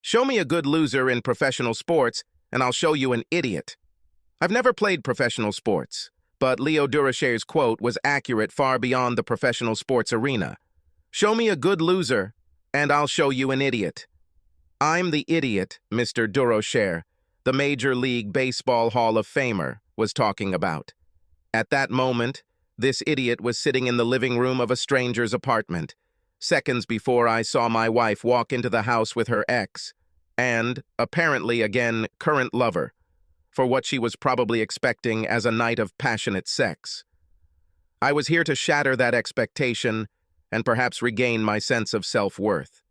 Show me a good loser in professional sports, and I'll show you an idiot. I've never played professional sports, but Leo Durocher's quote was accurate far beyond the professional sports arena. Show me a good loser, and I'll show you an idiot. I'm the idiot Mr. Durocher, the Major League Baseball Hall of Famer, was talking about. At that moment, this idiot was sitting in the living room of a stranger's apartment, seconds before I saw my wife walk into the house with her ex, and, apparently again, current lover, for what she was probably expecting as a night of passionate sex. I was here to shatter that expectation and perhaps regain my sense of self-worth.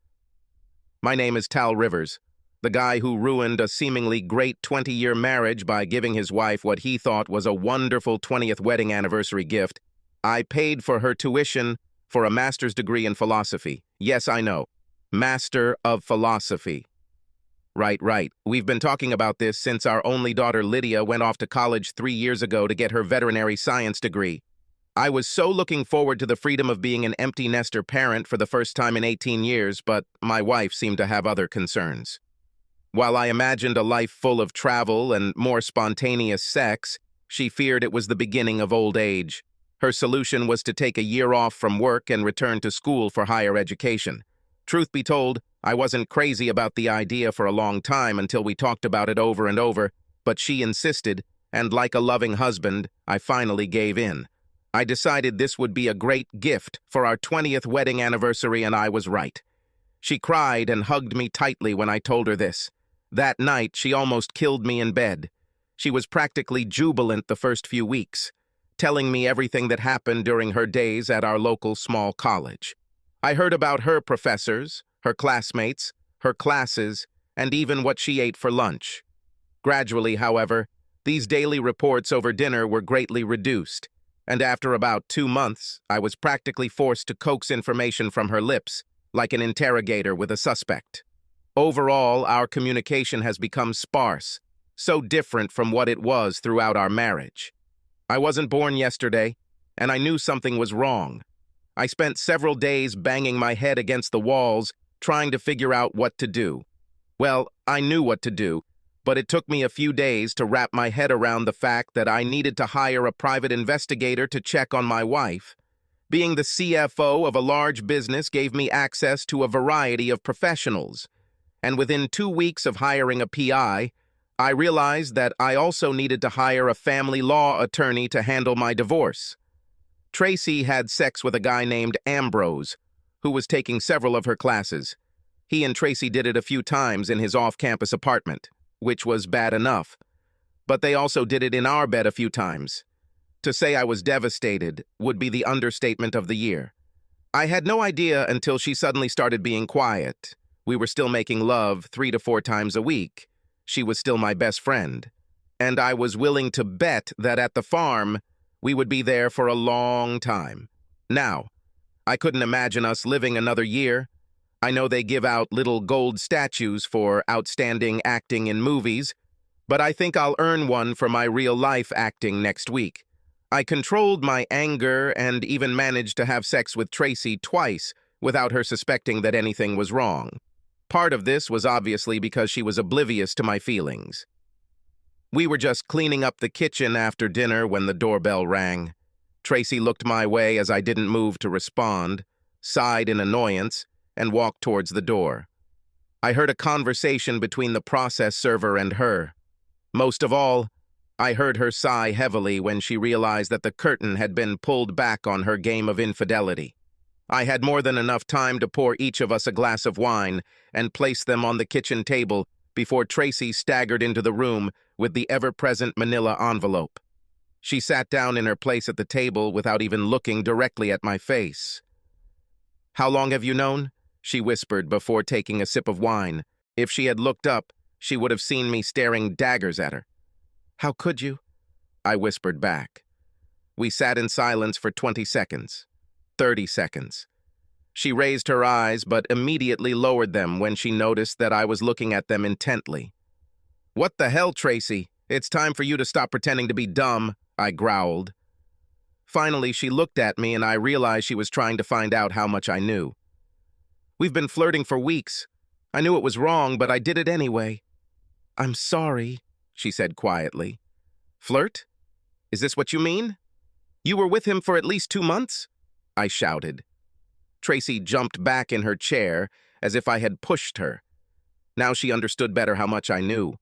My name is Tal Rivers, the guy who ruined a seemingly great 20-year marriage by giving his wife what he thought was a wonderful 20th wedding anniversary gift. I paid for her tuition for a master's degree in philosophy. Yes, I know. Master of Philosophy. Right. We've been talking about this since our only daughter Lydia went off to college 3 years ago to get her veterinary science degree. I was so looking forward to the freedom of being an empty nester parent for the first time in 18 years, but my wife seemed to have other concerns. While I imagined a life full of travel and more spontaneous sex, she feared it was the beginning of old age. Her solution was to take a year off from work and return to school for higher education. Truth be told, I wasn't crazy about the idea for a long time until we talked about it over and over, but she insisted, and like a loving husband, I finally gave in. I decided this would be a great gift for our 20th wedding anniversary, and I was right. She cried and hugged me tightly when I told her this. That night, she almost killed me in bed. She was practically jubilant the first few weeks, telling me everything that happened during her days at our local small college. I heard about her professors, her classmates, her classes, and even what she ate for lunch. Gradually, however, these daily reports over dinner were greatly reduced, and after about 2 months, I was practically forced to coax information from her lips, like an interrogator with a suspect. Overall, our communication has become sparse, so different from what it was throughout our marriage. I wasn't born yesterday, and I knew something was wrong. I spent several days banging my head against the walls, trying to figure out what to do. Well, I knew what to do, but it took me a few days to wrap my head around the fact that I needed to hire a private investigator to check on my wife. Being the CFO of a large business gave me access to a variety of professionals, and within 2 weeks of hiring a PI, I realized that I also needed to hire a family law attorney to handle my divorce. Tracy had sex with a guy named Ambrose, who was taking several of her classes. He and Tracy did it a few times in his off-campus apartment, which was bad enough. But they also did it in our bed a few times. To say I was devastated would be the understatement of the year. I had no idea until she suddenly started being quiet. We were still making love 3 to 4 times a week. She was still my best friend. And I was willing to bet that at the farm, we would be there for a long time. Now, I couldn't imagine us living another year. I know they give out little gold statues for outstanding acting in movies, but I think I'll earn one for my real-life acting next week. I controlled my anger and even managed to have sex with Tracy twice without her suspecting that anything was wrong. Part of this was obviously because she was oblivious to my feelings. We were just cleaning up the kitchen after dinner when the doorbell rang. Tracy looked my way as I didn't move to respond, sighed in annoyance, and walked towards the door. I heard a conversation between the process server and her. Most of all, I heard her sigh heavily when she realized that the curtain had been pulled back on her game of infidelity. I had more than enough time to pour each of us a glass of wine and place them on the kitchen table before Tracy staggered into the room with the ever-present manila envelope. She sat down in her place at the table without even looking directly at my face. "How long have you known?" she whispered before taking a sip of wine. If she had looked up, she would have seen me staring daggers at her. "How could you?" I whispered back. We sat in silence for 20 seconds. 30 seconds. She raised her eyes, but immediately lowered them when she noticed that I was looking at them intently. "What the hell, Tracy? It's time for you to stop pretending to be dumb," I growled. Finally, she looked at me and I realized she was trying to find out how much I knew. "We've been flirting for weeks. I knew it was wrong, but I did it anyway. I'm sorry, she said quietly. Flirt? Is this what you mean? You were with him for at least 2 months? I shouted. Tracy jumped back in her chair as if I had pushed her. Now she understood better how much I knew.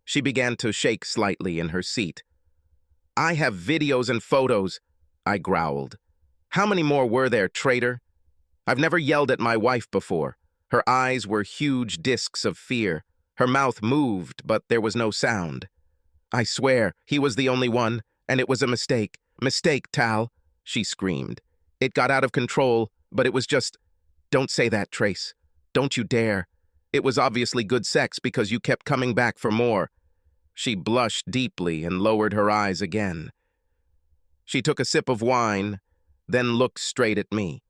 She began to shake slightly in her seat. I have videos and photos, I growled. How many more were there, traitor? I've never yelled at my wife before. Her eyes were huge discs of fear. Her mouth moved, but there was no sound. I swear, he was the only one, and it was a mistake. Mistake, Tal, she screamed. It got out of control, but it was just... Don't say that, Trace. Don't you dare. It was obviously good sex because you kept coming back for more. She blushed deeply and lowered her eyes again. She took a sip of wine, then looked straight at me.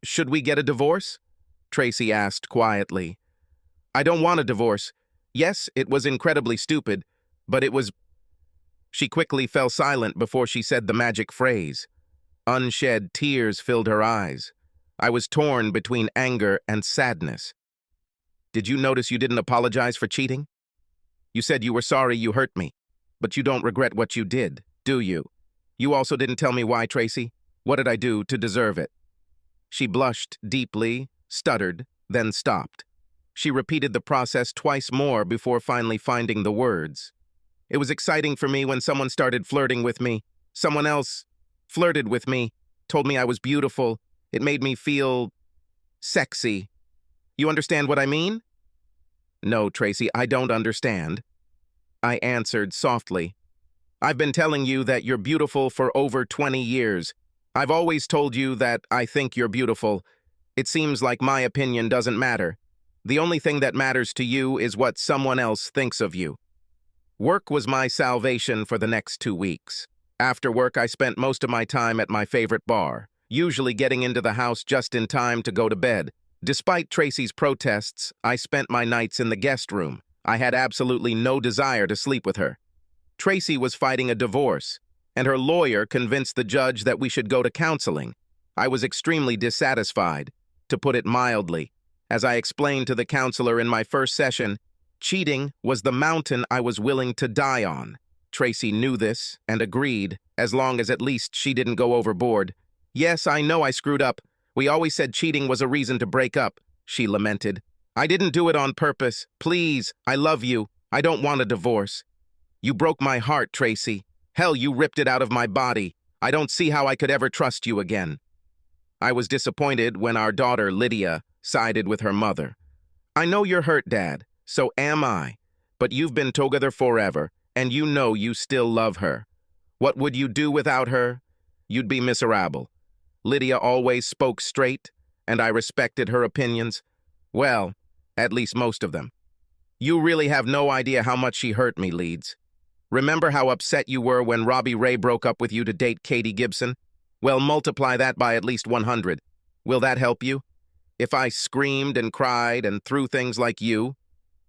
Should we get a divorce? Tracy asked quietly. I don't want a divorce. Yes, it was incredibly stupid, but it was... She quickly fell silent before she said the magic phrase. Unshed tears filled her eyes. I was torn between anger and sadness. Did you notice you didn't apologize for cheating? You said you were sorry you hurt me, but you don't regret what you did, do you? You also didn't tell me why, Tracy. What did I do to deserve it? She blushed deeply, stuttered, then stopped. She repeated the process twice more before finally finding the words. It was exciting for me when someone started flirting with me. Someone else flirted with me, told me I was beautiful. It made me feel sexy. You understand what I mean? No, Tracy, I don't understand. I answered softly. I've been telling you that you're beautiful for over 20 years. I've always told you that I think you're beautiful. It seems like my opinion doesn't matter. The only thing that matters to you is what someone else thinks of you. Work was my salvation for the next 2 weeks. After work, I spent most of my time at my favorite bar, usually getting into the house just in time to go to bed. Despite Tracy's protests, I spent my nights in the guest room. I had absolutely no desire to sleep with her. Tracy was fighting a divorce, and her lawyer convinced the judge that we should go to counseling. I was extremely dissatisfied, to put it mildly. As I explained to the counselor in my first session, cheating was the mountain I was willing to die on. Tracy knew this and agreed, as long as at least she didn't go overboard. Yes, I know I screwed up. We always said cheating was a reason to break up, she lamented. I didn't do it on purpose. Please, I love you. I don't want a divorce. You broke my heart, Tracy. Hell, you ripped it out of my body. I don't see how I could ever trust you again. I was disappointed when our daughter, Lydia, sided with her mother. I know you're hurt, Dad. So am I. But you've been together forever, and you know you still love her. What would you do without her? You'd be miserable. Lydia always spoke straight, and I respected her opinions. Well, at least most of them. You really have no idea how much she hurt me, Leeds. Remember how upset you were when Robbie Ray broke up with you to date Katie Gibson? Well, multiply that by at least 100. Will that help you? If I screamed and cried and threw things like you,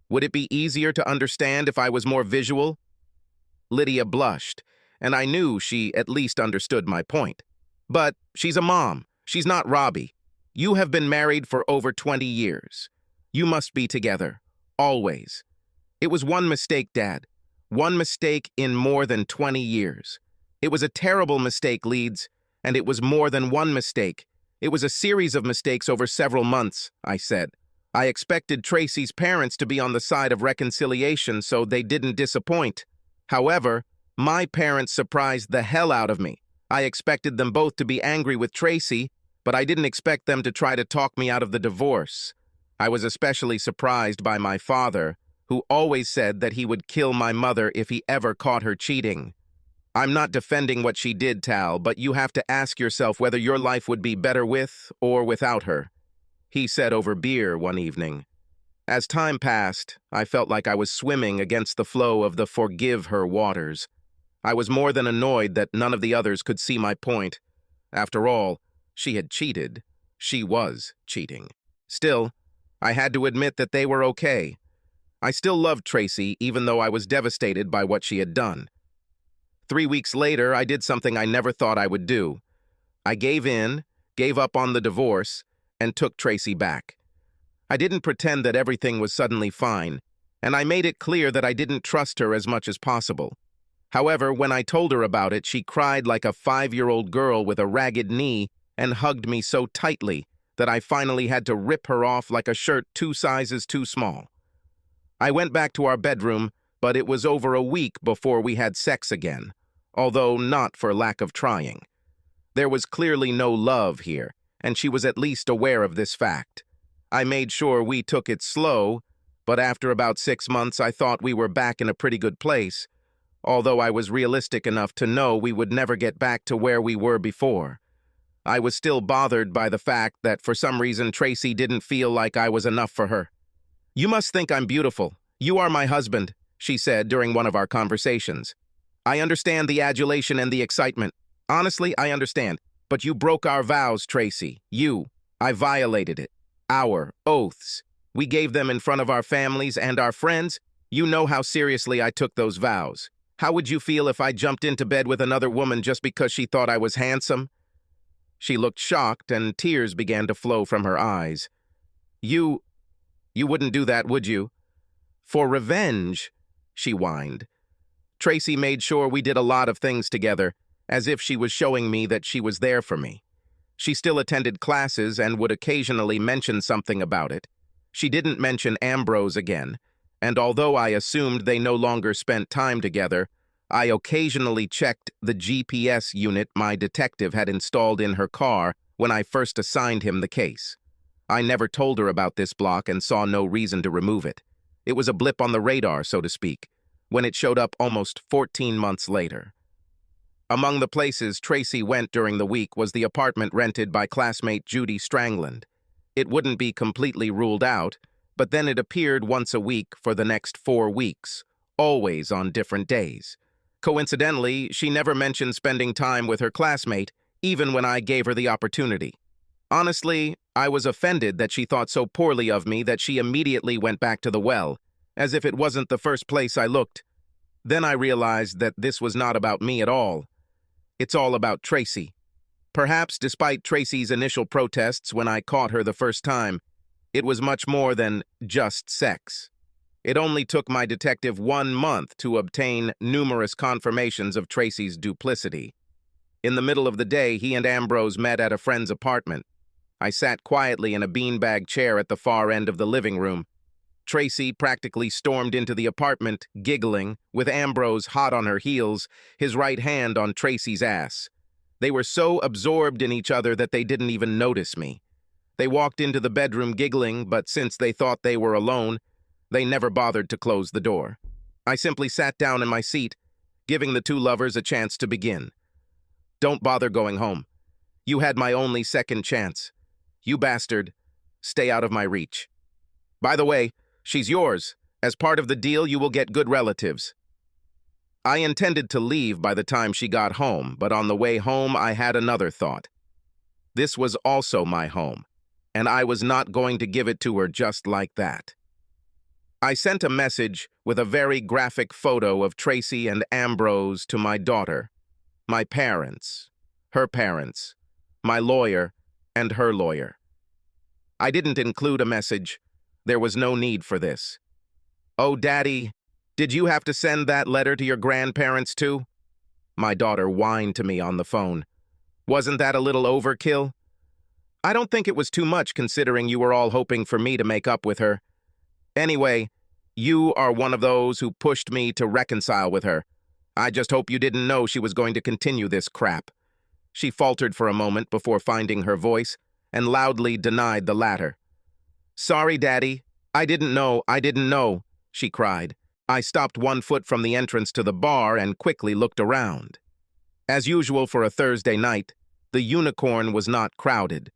would it be easier to understand if I was more visual? Lydia blushed, and I knew she at least understood my point. But she's a mom. She's not Robbie. You have been married for over 20 years. You must be together. Always. It was one mistake, Dad. One mistake in more than 20 years. It was a terrible mistake, Leeds, and it was more than one mistake. It was a series of mistakes over several months, I said. I expected Tracy's parents to be on the side of reconciliation so they didn't disappoint. However, my parents surprised the hell out of me. I expected them both to be angry with Tracy, but I didn't expect them to try to talk me out of the divorce. I was especially surprised by my father, who always said that he would kill my mother if he ever caught her cheating. I'm not defending what she did, Tal, but you have to ask yourself whether your life would be better with or without her, he said over beer one evening. As time passed, I felt like I was swimming against the flow of the forgive her waters. I was more than annoyed that none of the others could see my point. After all, she had cheated. She was cheating. Still, I had to admit that they were okay. I still loved Tracy, even though I was devastated by what she had done. 3 weeks later, I did something I never thought I would do. I gave up on the divorce, and took Tracy back. I didn't pretend that everything was suddenly fine, and I made it clear that I didn't trust her as much as possible. However, when I told her about it, she cried like a 5-year-old girl with a ragged knee and hugged me so tightly that I finally had to rip her off like a shirt 2 sizes too small. I went back to our bedroom, but it was over a week before we had sex again, although not for lack of trying. There was clearly no love here, and she was at least aware of this fact. I made sure we took it slow, but after about 6 months I thought we were back in a pretty good place, although I was realistic enough to know we would never get back to where we were before. I was still bothered by the fact that for some reason Tracy didn't feel like I was enough for her. "You must think I'm beautiful. You are my husband," she said during one of our conversations. "I understand the adulation and the excitement. Honestly, I understand. But you broke our vows, Tracy. I violated it. Our oaths. We gave them in front of our families and our friends. You know how seriously I took those vows. How would you feel if I jumped into bed with another woman just because she thought I was handsome?" She looked shocked, and tears began to flow from her eyes. You wouldn't do that, would you?" "For revenge," she whined. Tracy made sure we did a lot of things together, as if she was showing me that she was there for me. She still attended classes and would occasionally mention something about it. She didn't mention Ambrose again, and although I assumed they no longer spent time together, I occasionally checked the GPS unit my detective had installed in her car when I first assigned him the case. I never told her about this block and saw no reason to remove it. It was a blip on the radar, so to speak, when it showed up almost 14 months later. Among the places Tracy went during the week was the apartment rented by classmate Judy Strangland. It wouldn't be completely ruled out, but then it appeared once a week for the next 4 weeks, always on different days. Coincidentally, she never mentioned spending time with her classmate, even when I gave her the opportunity. Honestly, I was offended that she thought so poorly of me that she immediately went back to the well, as if it wasn't the first place I looked. Then I realized that this was not about me at all. It's all about Tracy. Perhaps despite Tracy's initial protests when I caught her the first time, it was much more than just sex. It only took my detective 1 month to obtain numerous confirmations of Tracy's duplicity. In the middle of the day, he and Ambrose met at a friend's apartment. I sat quietly in a beanbag chair at the far end of the living room. Tracy practically stormed into the apartment, giggling, with Ambrose hot on her heels, his right hand on Tracy's ass. They were so absorbed in each other that they didn't even notice me. They walked into the bedroom giggling, but since they thought they were alone, they never bothered to close the door. I simply sat down in my seat, giving the two lovers a chance to begin. "Don't bother going home. You had my only second chance. You bastard, stay out of my reach. By the way, she's yours. As part of the deal, you will get good relatives." I intended to leave by the time she got home, but on the way home I had another thought. This was also my home, and I was not going to give it to her just like that. I sent a message with a very graphic photo of Tracy and Ambrose to my daughter, my parents, her parents, my lawyer, and her lawyer. I didn't include a message. There was no need for this. "Oh, Daddy, did you have to send that letter to your grandparents too?" My daughter whined to me on the phone. "Wasn't that a little overkill?" "I don't think it was too much considering you were all hoping for me to make up with her. Anyway, you are one of those who pushed me to reconcile with her. I just hope you didn't know she was going to continue this crap." She faltered for a moment before finding her voice and loudly denied the latter. "Sorry, Daddy. I didn't know," she cried. I stopped 1 foot from the entrance to the bar and quickly looked around. As usual for a Thursday night, the Unicorn was not crowded.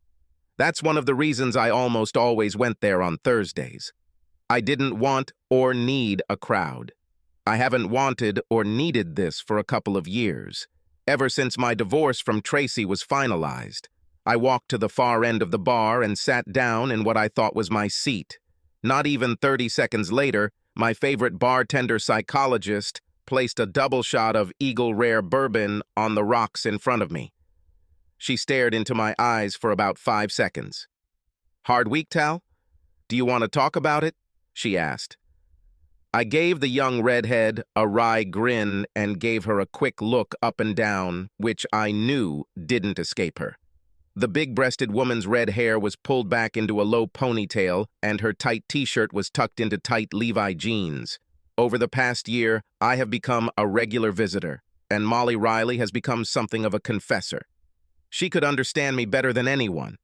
That's one of the reasons I almost always went there on Thursdays. I didn't want or need a crowd. I haven't wanted or needed this for a couple of years. Ever since my divorce from Tracy was finalized, I walked to the far end of the bar and sat down in what I thought was my seat. Not even 30 seconds later, my favorite bartender psychologist placed a double shot of Eagle Rare bourbon on the rocks in front of me. She stared into my eyes for about 5 seconds. "Hard week, Tal?" Do you want to talk about it? She asked. I gave the young redhead a wry grin and gave her a quick look up and down, which I knew didn't escape her. The big-breasted woman's red hair was pulled back into a low ponytail, and her tight t-shirt was tucked into tight Levi jeans. Over the past year, I have become a regular visitor, and Molly Riley has become something of a confessor. She could understand me better than anyone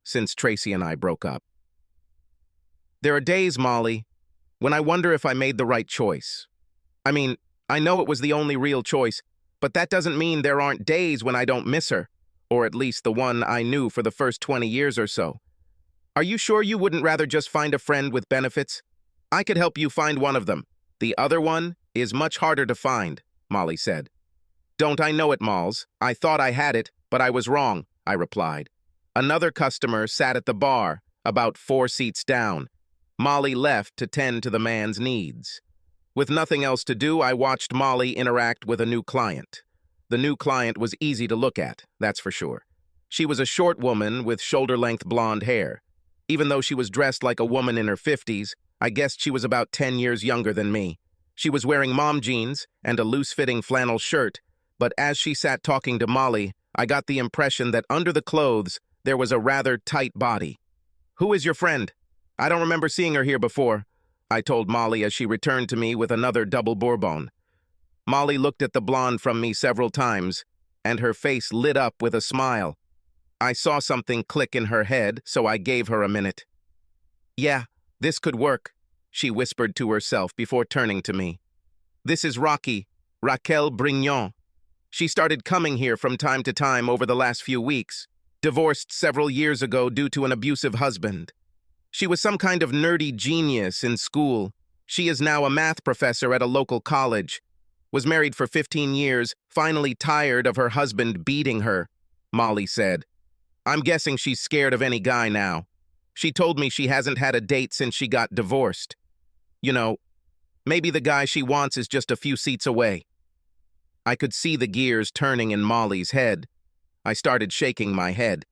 since Tracy and I broke up. There are days, Molly, when I wonder if I made the right choice. I mean, I know it was the only real choice, but that doesn't mean there aren't days when I don't miss her, or at least the one I knew for the first 20 years or so. Are you sure you wouldn't rather just find a friend with benefits? I could help you find one of them. The other one is much harder to find, Molly said. Don't I know it, Malls? I thought I had it, but I was wrong, I replied. Another customer sat at the bar, about 4 seats down. Molly left to tend to the man's needs. With nothing else to do, I watched Molly interact with a new client. The new client was easy to look at, that's for sure. She was a short woman with shoulder-length blonde hair. Even though she was dressed like a woman in her 50s, I guessed she was about 10 years younger than me. She was wearing mom jeans and a loose-fitting flannel shirt, but as she sat talking to Molly, I got the impression that under the clothes, there was a rather tight body. Who is your friend? I don't remember seeing her here before, I told Molly as she returned to me with another double bourbon. Molly looked at the blonde from me several times, and her face lit up with a smile. I saw something click in her head, so I gave her a minute. Yeah, this could work, she whispered to herself before turning to me. This is Raquel Brignon. She started coming here from time to time over the last few weeks, divorced several years ago due to an abusive husband. She was some kind of nerdy genius in school. She is now a math professor at a local college. Was married for 15 years, finally tired of her husband beating her, Molly said. I'm guessing she's scared of any guy now. She told me she hasn't had a date since she got divorced. You know, maybe the guy she wants is just a few seats away. I could see the gears turning in Molly's head. I started shaking my head.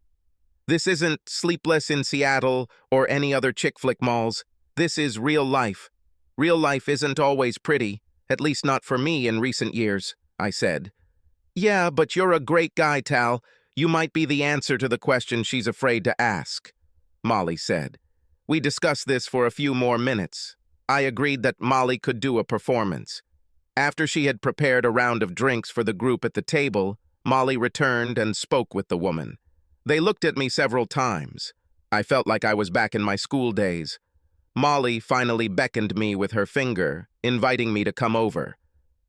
This isn't Sleepless in Seattle or any other chick flick, Malls. This is real life. Real life isn't always pretty, at least not for me in recent years, I said. Yeah, but you're a great guy, Tal. You might be the answer to the question she's afraid to ask, Molly said. We discussed this for a few more minutes. I agreed that Molly could do a performance. After she had prepared a round of drinks for the group at the table, Molly returned and spoke with the woman. They looked at me several times. I felt like I was back in my school days. Molly finally beckoned me with her finger, inviting me to come over.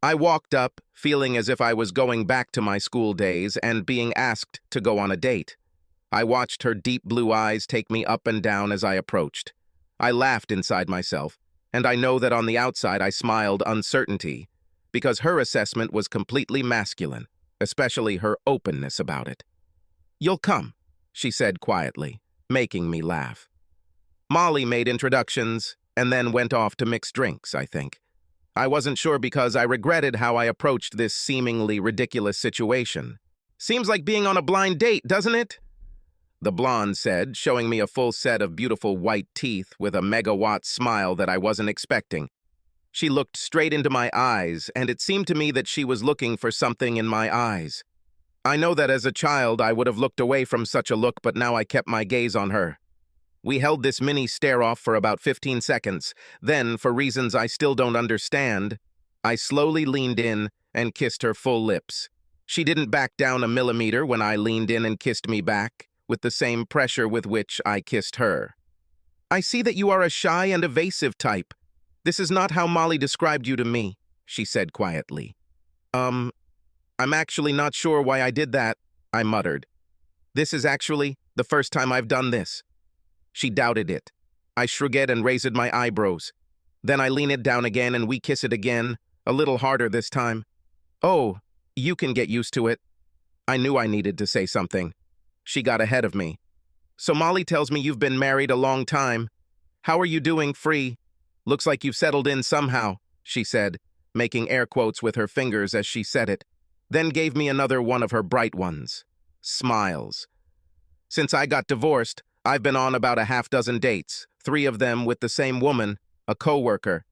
I walked up, feeling as if I was going back to my school days and being asked to go on a date. I watched her deep blue eyes take me up and down as I approached. I laughed inside myself, and I know that on the outside I smiled uncertainty, because her assessment was completely masculine, especially her openness about it. You'll come, she said quietly, making me laugh. Molly made introductions and then went off to mix drinks, I think. I wasn't sure because I regretted how I approached this seemingly ridiculous situation. Seems like being on a blind date, doesn't it? The blonde said, showing me a full set of beautiful white teeth with a megawatt smile that I wasn't expecting. She looked straight into my eyes, and it seemed to me that she was looking for something in my eyes. I know that as a child I would have looked away from such a look, but now I kept my gaze on her. We held this mini stare-off for about 15 seconds. Then, for reasons I still don't understand, I slowly leaned in and kissed her full lips. She didn't back down a millimeter when I leaned in and kissed me back, with the same pressure with which I kissed her. I see that you are a shy and evasive type. This is not how Molly described you to me, she said quietly. I'm actually not sure why I did that, I muttered. This is actually the first time I've done this. She doubted it. I shrugged and raised my eyebrows. Then I leaned down again and we kissed again, a little harder this time. Oh, you can get used to it. I knew I needed to say something. She got ahead of me. So Molly tells me you've been married a long time. How are you doing, Free? Looks like you've settled in somehow, she said, making air quotes with her fingers as she said it, then gave me another one of her bright ones. Smiles. Since I got divorced, I've been on about a half dozen dates, 3 of them with the same woman, a coworker.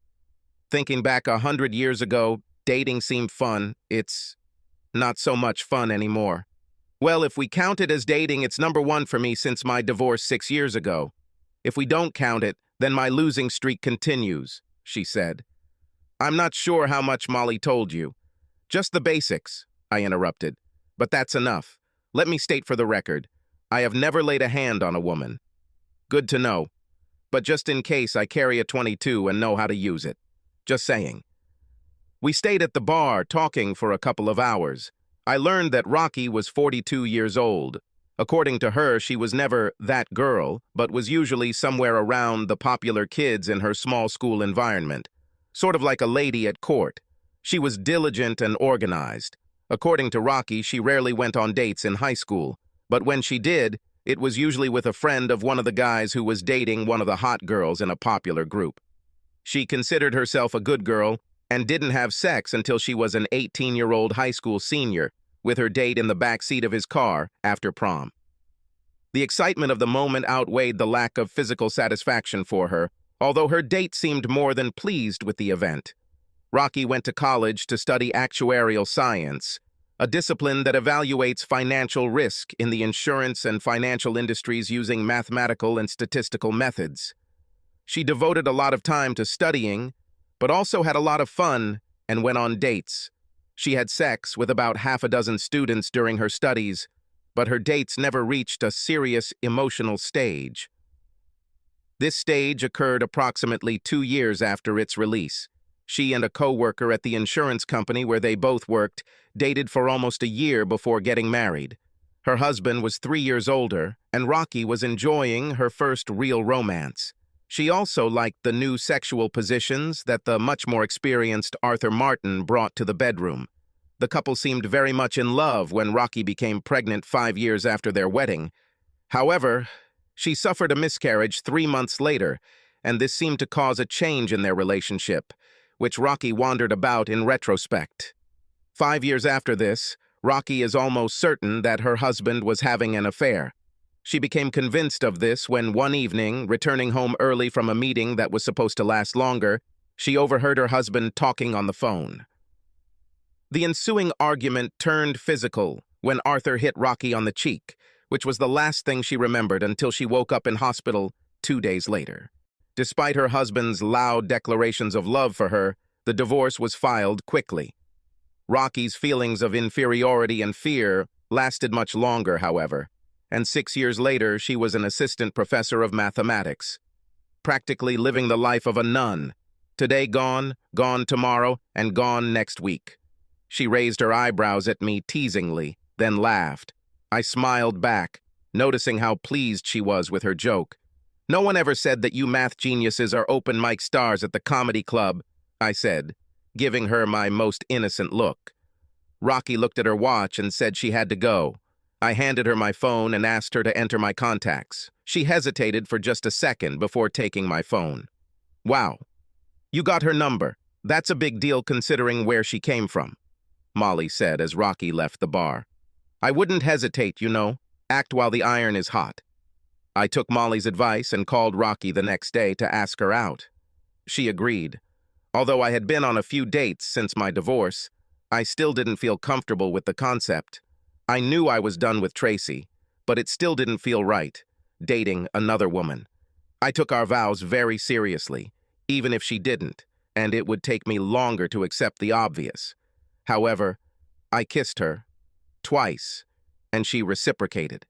Thinking back 100 years ago, dating seemed fun. It's not so much fun anymore. Well, if we count it as dating, it's number 1 for me since my divorce 6 years ago. If we don't count it, then my losing streak continues, she said. I'm not sure how much Molly told you. Just the basics, I interrupted. But that's enough. Let me state for the record, I have never laid a hand on a woman. Good to know. But just in case, I carry a .22 and know how to use it. Just saying. We stayed at the bar talking for a couple of hours. I learned that Rocky was 42 years old. According to her, she was never that girl, but was usually somewhere around the popular kids in her small school environment. Sort of like a lady at court. She was diligent and organized. According to Rocky, she rarely went on dates in high school, but when she did, it was usually with a friend of one of the guys who was dating one of the hot girls in a popular group. She considered herself a good girl and didn't have sex until she was an 18-year-old high school senior, with her date in the back seat of his car after prom. The excitement of the moment outweighed the lack of physical satisfaction for her, although her date seemed more than pleased with the event. Rocky went to college to study actuarial science, a discipline that evaluates financial risk in the insurance and financial industries using mathematical and statistical methods. She devoted a lot of time to studying, but also had a lot of fun and went on dates. She had sex with about half a dozen students during her studies, but her dates never reached a serious emotional stage. This stage occurred approximately 2 years after its release. She and a co-worker at the insurance company where they both worked dated for almost a year before getting married. Her husband was 3 years older, and Rocky was enjoying her first real romance. She also liked the new sexual positions that the much more experienced Arthur Martin brought to the bedroom. The couple seemed very much in love when Rocky became pregnant 5 years after their wedding. However, she suffered a miscarriage 3 months later, and this seemed to cause a change in their relationship, which Rocky wondered about in retrospect. 5 years after this, Rocky is almost certain that her husband was having an affair. She became convinced of this when one evening, returning home early from a meeting that was supposed to last longer, she overheard her husband talking on the phone. The ensuing argument turned physical when Arthur hit Rocky on the cheek, which was the last thing she remembered until she woke up in hospital 2 days later. Despite her husband's loud declarations of love for her, the divorce was filed quickly. Rocky's feelings of inferiority and fear lasted much longer, however, and 6 years later she was an assistant professor of mathematics, practically living the life of a nun. Today gone, gone tomorrow, and gone next week. She raised her eyebrows at me teasingly, then laughed. I smiled back, noticing how pleased she was with her joke. No one ever said that you math geniuses are open mic stars at the comedy club, I said, giving her my most innocent look. Rocky looked at her watch and said she had to go. I handed her my phone and asked her to enter my contacts. She hesitated for just a second before taking my phone. Wow. You got her number. That's a big deal considering where she came from, Molly said as Rocky left the bar. I wouldn't hesitate, you know. Act while the iron is hot. I took Molly's advice and called Rocky the next day to ask her out. She agreed. Although I had been on a few dates since my divorce, I still didn't feel comfortable with the concept. I knew I was done with Tracy, but it still didn't feel right, dating another woman. I took our vows very seriously, even if she didn't, and it would take me longer to accept the obvious. However, I kissed her, twice, and she reciprocated.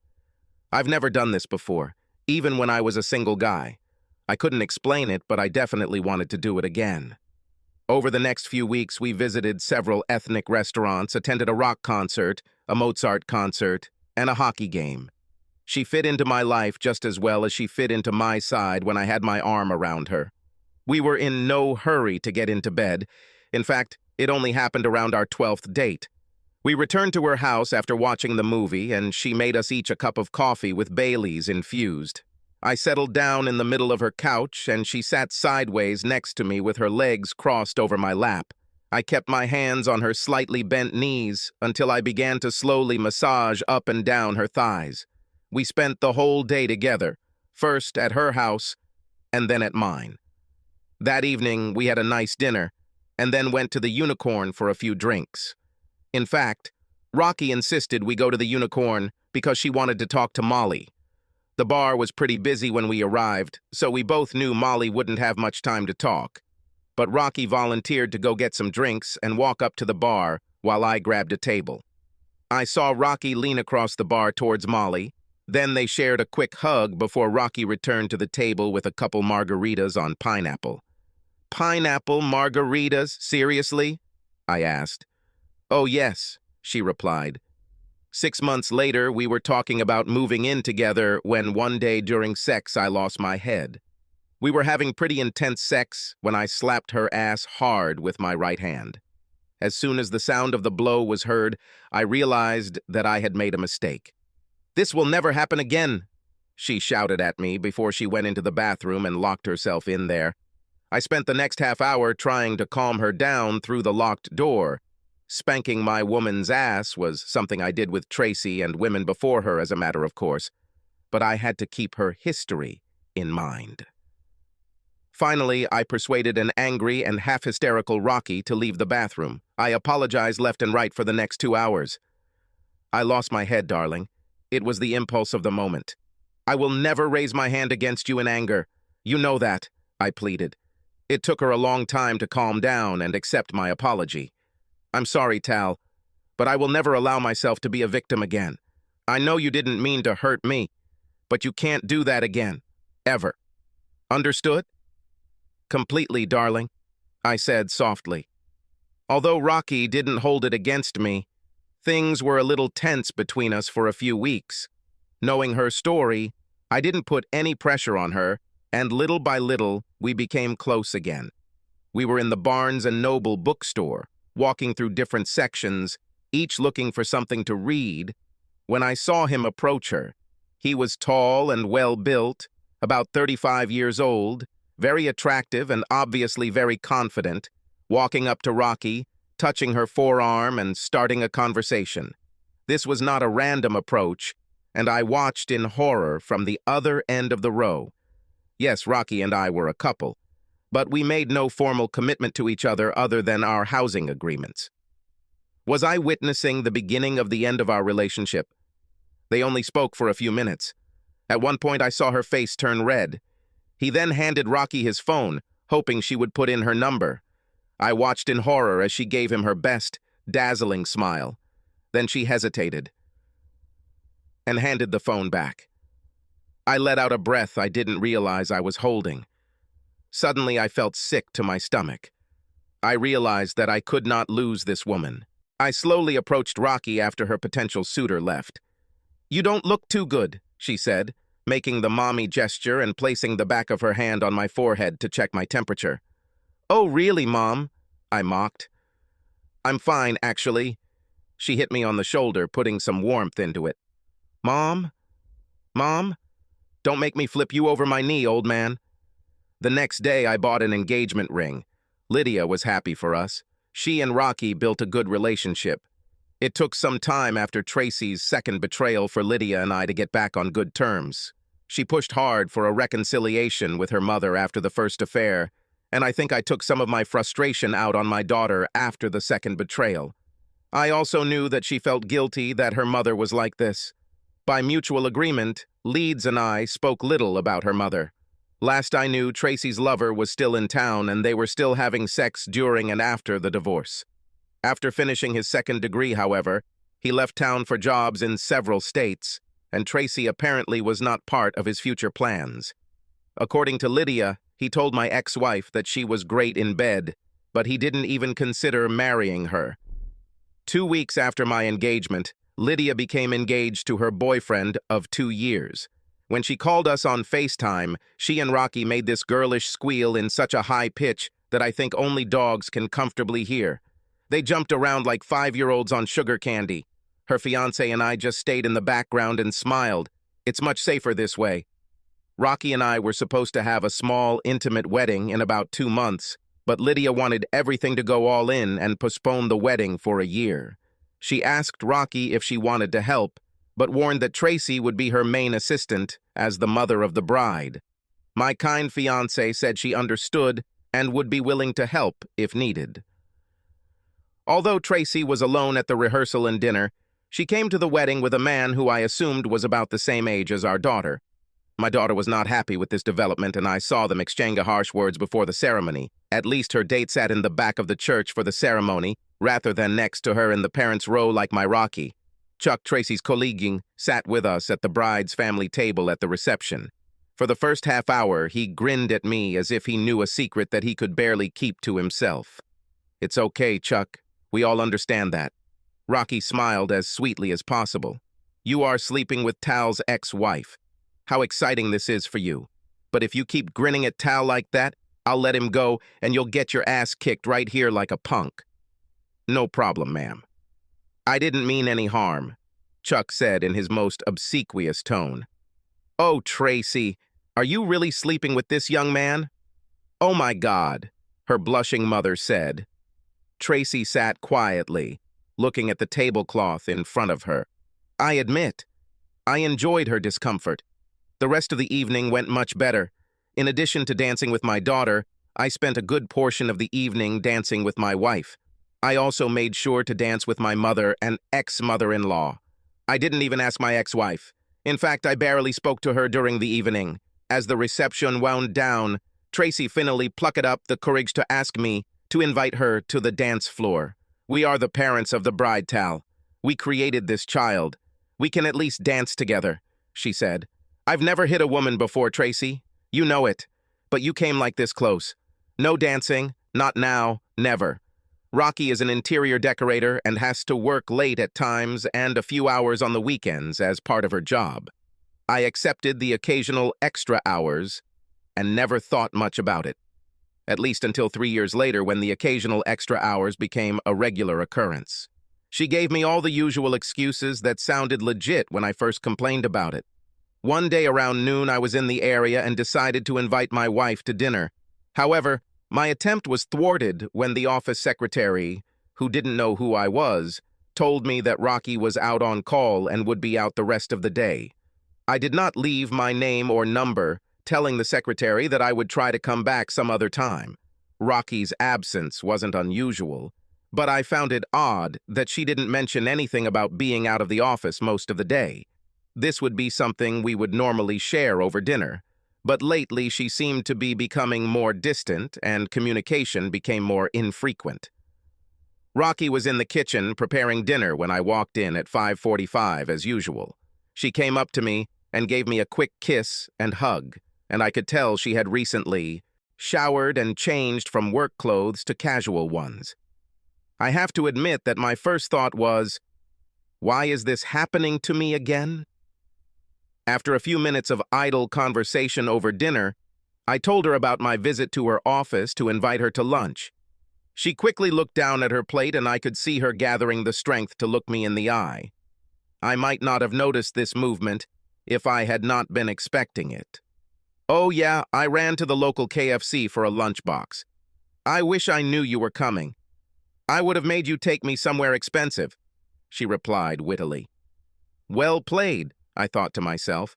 I've never done this before, even when I was a single guy. I couldn't explain it, but I definitely wanted to do it again. Over the next few weeks, we visited several ethnic restaurants, attended a rock concert, a Mozart concert, and a hockey game. She fit into my life just as well as she fit into my side when I had my arm around her. We were in no hurry to get into bed. In fact, it only happened around our 12th date. We returned to her house after watching the movie, and she made us each a cup of coffee with Bailey's infused. I settled down in the middle of her couch, and she sat sideways next to me with her legs crossed over my lap. I kept my hands on her slightly bent knees until I began to slowly massage up and down her thighs. We spent the whole day together, first at her house and then at mine. That evening, we had a nice dinner and then went to the Unicorn for a few drinks. In fact, Rocky insisted we go to the Unicorn because she wanted to talk to Molly. The bar was pretty busy when we arrived, so we both knew Molly wouldn't have much time to talk. But Rocky volunteered to go get some drinks and walk up to the bar while I grabbed a table. I saw Rocky lean across the bar towards Molly. Then they shared a quick hug before Rocky returned to the table with a couple margaritas on pineapple. Pineapple margaritas, seriously? I asked. Oh yes, she replied. 6 months later, we were talking about moving in together when one day during sex I lost my head. We were having pretty intense sex when I slapped her ass hard with my right hand. As soon as the sound of the blow was heard, I realized that I had made a mistake. "This will never happen again," she shouted at me before she went into the bathroom and locked herself in there. I spent the next half hour trying to calm her down through the locked door. Spanking my woman's ass was something I did with Tracy and women before her as a matter of course, but I had to keep her history in mind. Finally, I persuaded an angry and half-hysterical Rocky to leave the bathroom. I apologized left and right for the next 2 hours. "I lost my head, darling. It was the impulse of the moment. I will never raise my hand against you in anger. You know that," I pleaded. It took her a long time to calm down and accept my apology. "I'm sorry, Tal, but I will never allow myself to be a victim again. I know you didn't mean to hurt me, but you can't do that again. Ever. Understood?" "Completely, darling," I said softly. Although Rocky didn't hold it against me, things were a little tense between us for a few weeks. Knowing her story, I didn't put any pressure on her, and little by little, we became close again. We were in the Barnes & Noble bookstore, walking through different sections, each looking for something to read, when I saw him approach her. He was tall and well-built, about 35 years old, very attractive and obviously very confident, walking up to Rocky, touching her forearm and starting a conversation. This was not a random approach, and I watched in horror from the other end of the row. Yes, Rocky and I were a couple, but we made no formal commitment to each other than our housing agreements. Was I witnessing the beginning of the end of our relationship? They only spoke for a few minutes. At one point, I saw her face turn red. He then handed Rocky his phone, hoping she would put in her number. I watched in horror as she gave him her best, dazzling smile. Then she hesitated and handed the phone back. I let out a breath I didn't realize I was holding. Suddenly, I felt sick to my stomach. I realized that I could not lose this woman. I slowly approached Rocky after her potential suitor left. "You don't look too good," she said, making the mommy gesture and placing the back of her hand on my forehead to check my temperature. "Oh, really, Mom?" I mocked. "I'm fine, actually." She hit me on the shoulder, putting some warmth into it. "Mom? Mom? Don't make me flip you over my knee, old man." The next day, I bought an engagement ring. Lydia was happy for us. She and Rocky built a good relationship. It took some time after Tracy's second betrayal for Lydia and I to get back on good terms. She pushed hard for a reconciliation with her mother after the first affair, and I think I took some of my frustration out on my daughter after the second betrayal. I also knew that she felt guilty that her mother was like this. By mutual agreement, Leeds and I spoke little about her mother. Last I knew, Tracy's lover was still in town and they were still having sex during and after the divorce. After finishing his second degree, however, he left town for jobs in several states, and Tracy apparently was not part of his future plans. According to Lydia, he told my ex-wife that she was great in bed, but he didn't even consider marrying her. 2 weeks after my engagement, Lydia became engaged to her boyfriend of 2 years. When she called us on FaceTime, she and Rocky made this girlish squeal in such a high pitch that I think only dogs can comfortably hear. They jumped around like 5-year-olds on sugar candy. Her fiancé and I just stayed in the background and smiled. It's much safer this way. Rocky and I were supposed to have a small, intimate wedding in about 2 months, but Lydia wanted everything to go all in and postponed the wedding for a year. She asked Rocky if she wanted to help, but warned that Tracy would be her main assistant as the mother of the bride. My kind fiancée said she understood and would be willing to help if needed. Although Tracy was alone at the rehearsal and dinner, she came to the wedding with a man who I assumed was about the same age as our daughter. My daughter was not happy with this development, and I saw them exchange harsh words before the ceremony. At least her date sat in the back of the church for the ceremony, rather than next to her in the parents' row like my Rocky. Chuck, Tracy's colleague, sat with us at the bride's family table at the reception. For the first half hour, he grinned at me as if he knew a secret that he could barely keep to himself. "It's okay, Chuck. We all understand that." Rocky smiled as sweetly as possible. "You are sleeping with Tal's ex-wife. How exciting this is for you. But if you keep grinning at Tal like that, I'll let him go and you'll get your ass kicked right here like a punk." "No problem, ma'am." "I didn't mean any harm," Chuck said in his most obsequious tone. "Oh, Tracy, are you really sleeping with this young man?" "Oh my God," her blushing mother said. Tracy sat quietly, looking at the tablecloth in front of her. I admit, I enjoyed her discomfort. The rest of the evening went much better. In addition to dancing with my daughter, I spent a good portion of the evening dancing with my wife. I also made sure to dance with my mother and ex-mother-in-law. I didn't even ask my ex-wife. In fact, I barely spoke to her during the evening. As the reception wound down, Tracy finally plucked up the courage to ask me to invite her to the dance floor. "We are the parents of the bride, Tal. We created this child. We can at least dance together," she said. "I've never hit a woman before, Tracy. You know it. But you came like this close. No dancing, not now, never. Rocky is an interior decorator and has to work late at times and a few hours on the weekends as part of her job. I accepted the occasional extra hours and never thought much about it. At least until 3 years later when the occasional extra hours became a regular occurrence. She gave me all the usual excuses that sounded legit when I first complained about it. One day around noon, I was in the area and decided to invite my wife to dinner. However, my attempt was thwarted when the office secretary, who didn't know who I was, told me that Rocky was out on call and would be out the rest of the day. I did not leave my name or number, telling the secretary that I would try to come back some other time. Rocky's absence wasn't unusual, but I found it odd that she didn't mention anything about being out of the office most of the day. This would be something we would normally share over dinner, but lately she seemed to be becoming more distant and communication became more infrequent. Rocky was in the kitchen preparing dinner when I walked in at 5:45 as usual. She came up to me and gave me a quick kiss and hug, and I could tell she had recently showered and changed from work clothes to casual ones. I have to admit that my first thought was, why is this happening to me again? After a few minutes of idle conversation over dinner, I told her about my visit to her office to invite her to lunch. She quickly looked down at her plate and I could see her gathering the strength to look me in the eye. I might not have noticed this movement if I had not been expecting it. "Oh yeah, I ran to the local KFC for a lunchbox. I wish I knew you were coming. I would have made you take me somewhere expensive," she replied wittily. Well played, I thought to myself,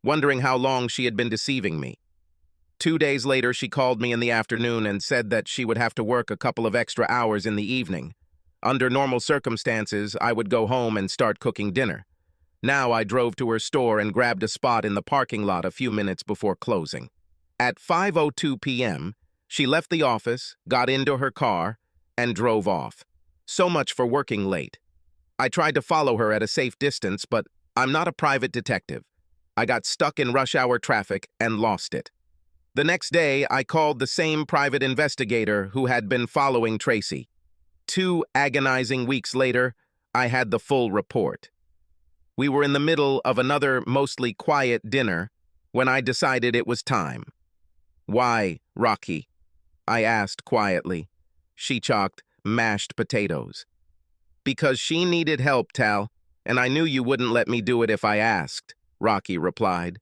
wondering how long she had been deceiving me. 2 days later, she called me in the afternoon and said that she would have to work a couple of extra hours in the evening. Under normal circumstances, I would go home and start cooking dinner. Now I drove to her store and grabbed a spot in the parking lot a few minutes before closing. At 5:02 p.m., she left the office, got into her car, and drove off. So much for working late. I tried to follow her at a safe distance, but I'm not a private detective. I got stuck in rush hour traffic and lost it. The next day, I called the same private investigator who had been following Tracy. 2 agonizing weeks later, I had the full report. We were in the middle of another mostly quiet dinner when I decided it was time. "Why, Rocky?" I asked quietly. She chalked mashed potatoes. "Because she needed help, Tal, and I knew you wouldn't let me do it if I asked," Rocky replied.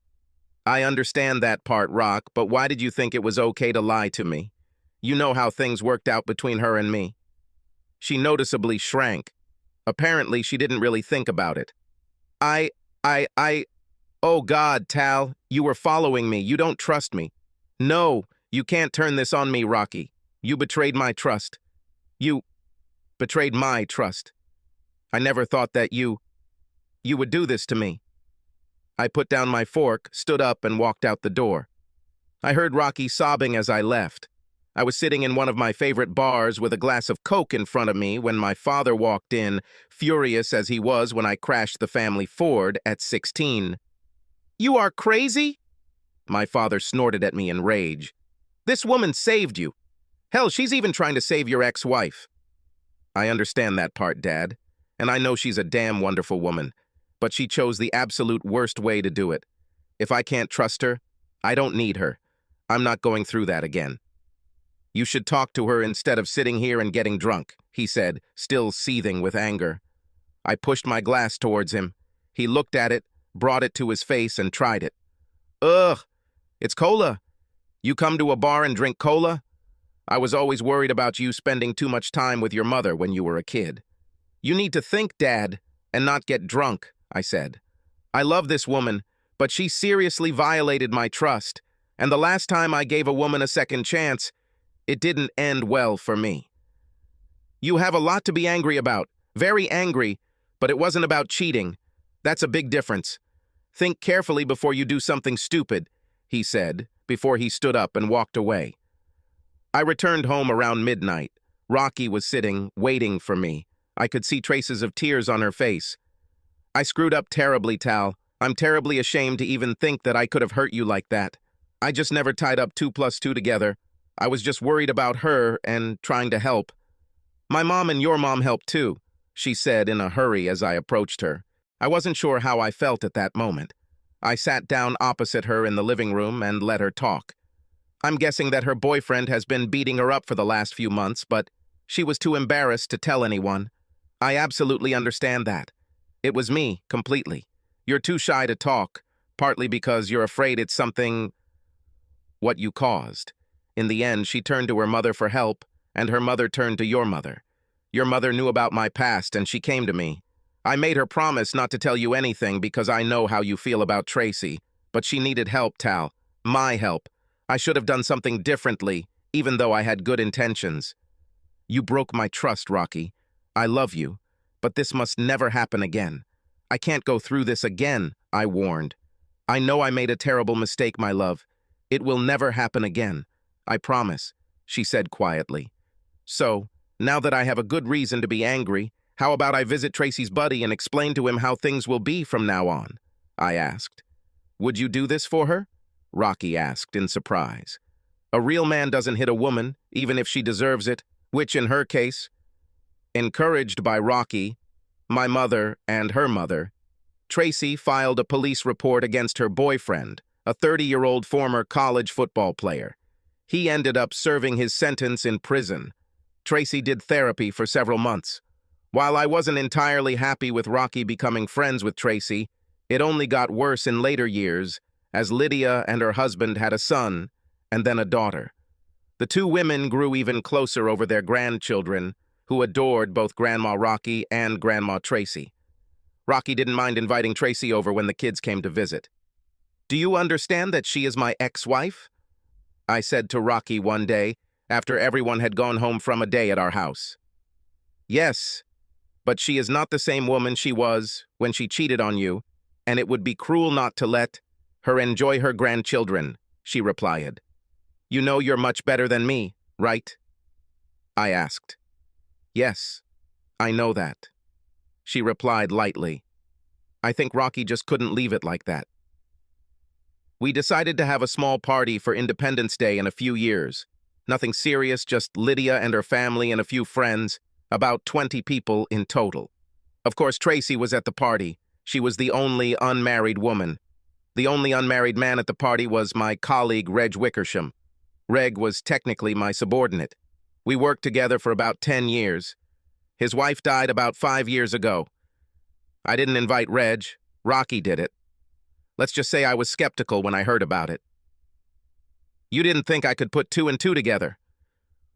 "I understand that part, Rock, but why did you think it was okay to lie to me? You know how things worked out between her and me." She noticeably shrank. Apparently, she didn't really think about it. I, Oh God, Tal, you were following me. You don't trust me. No, you can't turn this on me, Rocky. You betrayed my trust. You betrayed my trust. I never thought that you would do this to me. I put down my fork, stood up, and walked out the door. I heard Rocky sobbing as I left. I was sitting in one of my favorite bars with a glass of Coke in front of me when my father walked in, furious as he was when I crashed the family Ford at 16. "You are crazy?" My father snorted at me in rage. "This woman saved you. Hell, she's even trying to save your ex-wife." "I understand that part, Dad, and I know she's a damn wonderful woman, but she chose the absolute worst way to do it. If I can't trust her, I don't need her. I'm not going through that again." "You should talk to her instead of sitting here and getting drunk," he said, still seething with anger. I pushed my glass towards him. He looked at it, brought it to his face, and tried it. "Ugh, it's cola. You come to a bar and drink cola? I was always worried about you spending too much time with your mother when you were a kid." "You need to think, Dad, and not get drunk," I said. "I love this woman, but she seriously violated my trust, and the last time I gave a woman a second chance, it didn't end well for me." "You have a lot to be angry about, very angry, but it wasn't about cheating. That's a big difference. Think carefully before you do something stupid," he said, before he stood up and walked away. I returned home around midnight. Rocky was sitting, waiting for me. I could see traces of tears on her face. "I screwed up terribly, Tal. I'm terribly ashamed to even think that I could have hurt you like that. I just never tied up 2 plus 2 together. I was just worried about her and trying to help." "My mom and your mom helped too," she said in a hurry as I approached her. I wasn't sure how I felt at that moment. I sat down opposite her in the living room and let her talk. "I'm guessing that her boyfriend has been beating her up for the last few months, but she was too embarrassed to tell anyone. I absolutely understand that. It was me, completely. You're too shy to talk, partly because you're afraid it's something what you caused. In the end, she turned to her mother for help, and her mother turned to your mother. Your mother knew about my past, and she came to me. I made her promise not to tell you anything because I know how you feel about Tracy, but she needed help, Tal. My help. I should have done something differently, even though I had good intentions. You broke my trust, Rocky. I love you, but this must never happen again. I can't go through this again," I warned. "I know I made a terrible mistake, my love. It will never happen again. I promise," she said quietly. "So, now that I have a good reason to be angry, how about I visit Tracy's buddy and explain to him how things will be from now on?" I asked. "Would you do this for her?" Rocky asked in surprise. "A real man doesn't hit a woman, even if she deserves it, which in her case..." Encouraged by Rocky, my mother, and her mother, Tracy filed a police report against her boyfriend, a 30-year-old former college football player. He ended up serving his sentence in prison. Tracy did therapy for several months. While I wasn't entirely happy with Rocky becoming friends with Tracy, it only got worse in later years, as Lydia and her husband had a son, and then a daughter. The two women grew even closer over their grandchildren, who adored both Grandma Rocky and Grandma Tracy. Rocky didn't mind inviting Tracy over when the kids came to visit. "Do you understand that she is my ex-wife?" I said to Rocky one day, after everyone had gone home from a day at our house. "Yes, but she is not the same woman she was when she cheated on you, and it would be cruel not to let her enjoy her grandchildren," she replied. "You know you're much better than me, right?" I asked. "Yes, I know that," she replied lightly. I think Rocky just couldn't leave it like that. We decided to have a small party for Independence Day in a few years. Nothing serious, just Lydia and her family and a few friends, about 20 people in total. Of course, Tracy was at the party. She was the only unmarried woman. The only unmarried man at the party was my colleague, Reg Wickersham. Reg was technically my subordinate. We worked together for about 10 years. His wife died about 5 years ago. I didn't invite Reg. Rocky did it. Let's just say I was skeptical when I heard about it. "You didn't think I could put 2 and 2 together.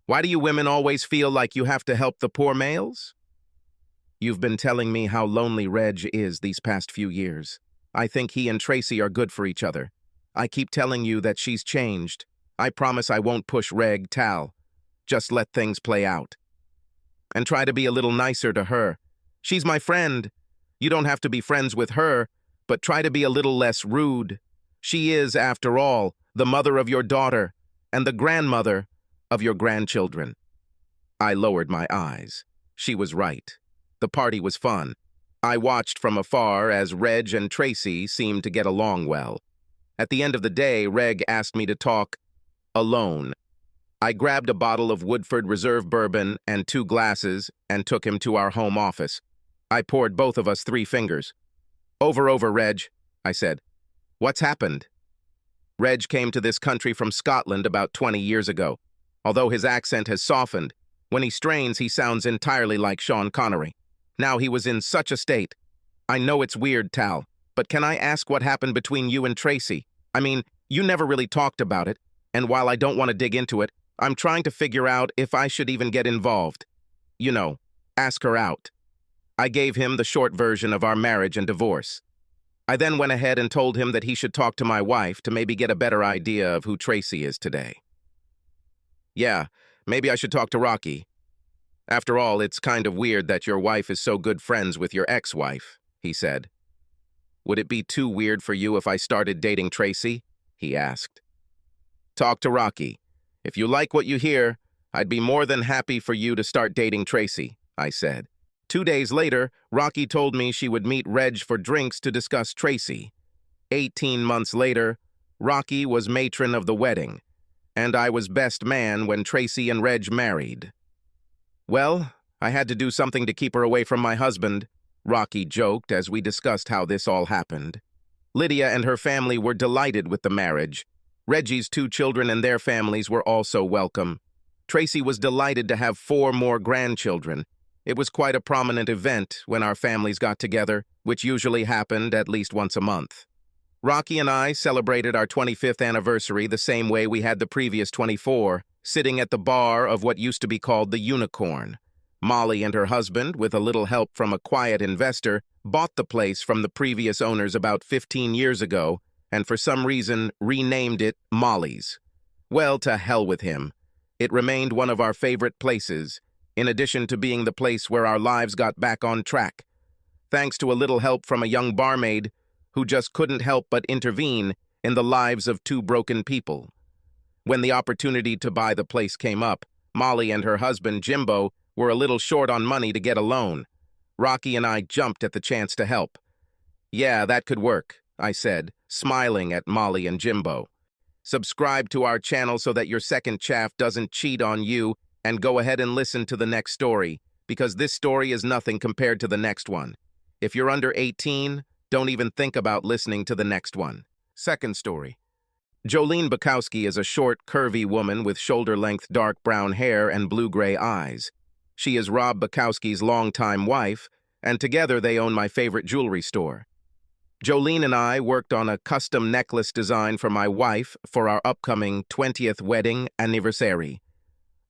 Why do you women always feel like you have to help the poor males?" "You've been telling me how lonely Reg is these past few years. I think he and Tracy are good for each other. I keep telling you that she's changed. I promise I won't push Reg, Tal. Just let things play out. And try to be a little nicer to her. She's my friend. You don't have to be friends with her, but try to be a little less rude. She is, after all, the mother of your daughter and the grandmother of your grandchildren. I lowered my eyes. She was right. The party was fun. I watched from afar as Reg and Tracy seemed to get along well. At the end of the day, Reg asked me to talk alone. I grabbed a bottle of Woodford Reserve bourbon and 2 glasses and took him to our home office. I poured both of us 3 fingers. Over, Reg, I said. What's happened? Reg came to this country from Scotland about 20 years ago. Although his accent has softened, when he strains, he sounds entirely like Sean Connery. Now he was in such a state. I know it's weird, Tal, but can I ask what happened between you and Tracy? I mean, you never really talked about it, and while I don't want to dig into it, I'm trying to figure out if I should even get involved. You know, ask her out. I gave him the short version of our marriage and divorce. I then went ahead and told him that he should talk to my wife to maybe get a better idea of who Tracy is today. Yeah, maybe I should talk to Rocky. After all, it's kind of weird that your wife is so good friends with your ex-wife, he said. Would it be too weird for you if I started dating Tracy? He asked. Talk to Rocky. If you like what you hear, I'd be more than happy for you to start dating Tracy, I said. 2 days later, Rocky told me she would meet Reg for drinks to discuss Tracy. 18 months later, Rocky was matron of the wedding, and I was best man when Tracy and Reg married. Well, I had to do something to keep her away from my husband, Rocky joked as we discussed how this all happened. Lydia and her family were delighted with the marriage. Reggie's 2 children and their families were also welcome. Tracy was delighted to have 4 more grandchildren. It was quite a prominent event when our families got together, which usually happened at least once a month. Rocky and I celebrated our 25th anniversary the same way we had the previous 24, sitting at the bar of what used to be called the Unicorn. Molly and her husband, with a little help from a quiet investor, bought the place from the previous owners about 15 years ago, and for some reason renamed it Molly's. Well, to hell with him. It remained one of our favorite places, in addition to being the place where our lives got back on track. Thanks to a little help from a young barmaid who just couldn't help but intervene in the lives of 2 broken people. When the opportunity to buy the place came up, Molly and her husband, Jimbo, were a little short on money to get a loan. Rocky and I jumped at the chance to help. Yeah, that could work, I said, smiling at Molly and Jimbo. Subscribe to our channel so that your second chaff doesn't cheat on you, and go ahead and listen to the next story, because this story is nothing compared to the next one. If you're under 18, don't even think about listening to the next one. Second story. Jolene Bukowski is a short, curvy woman with shoulder-length dark brown hair and blue-gray eyes. She is Rob Bukowski's longtime wife, and together they own my favorite jewelry store. Jolene and I worked on a custom necklace design for my wife for our upcoming 20th wedding anniversary.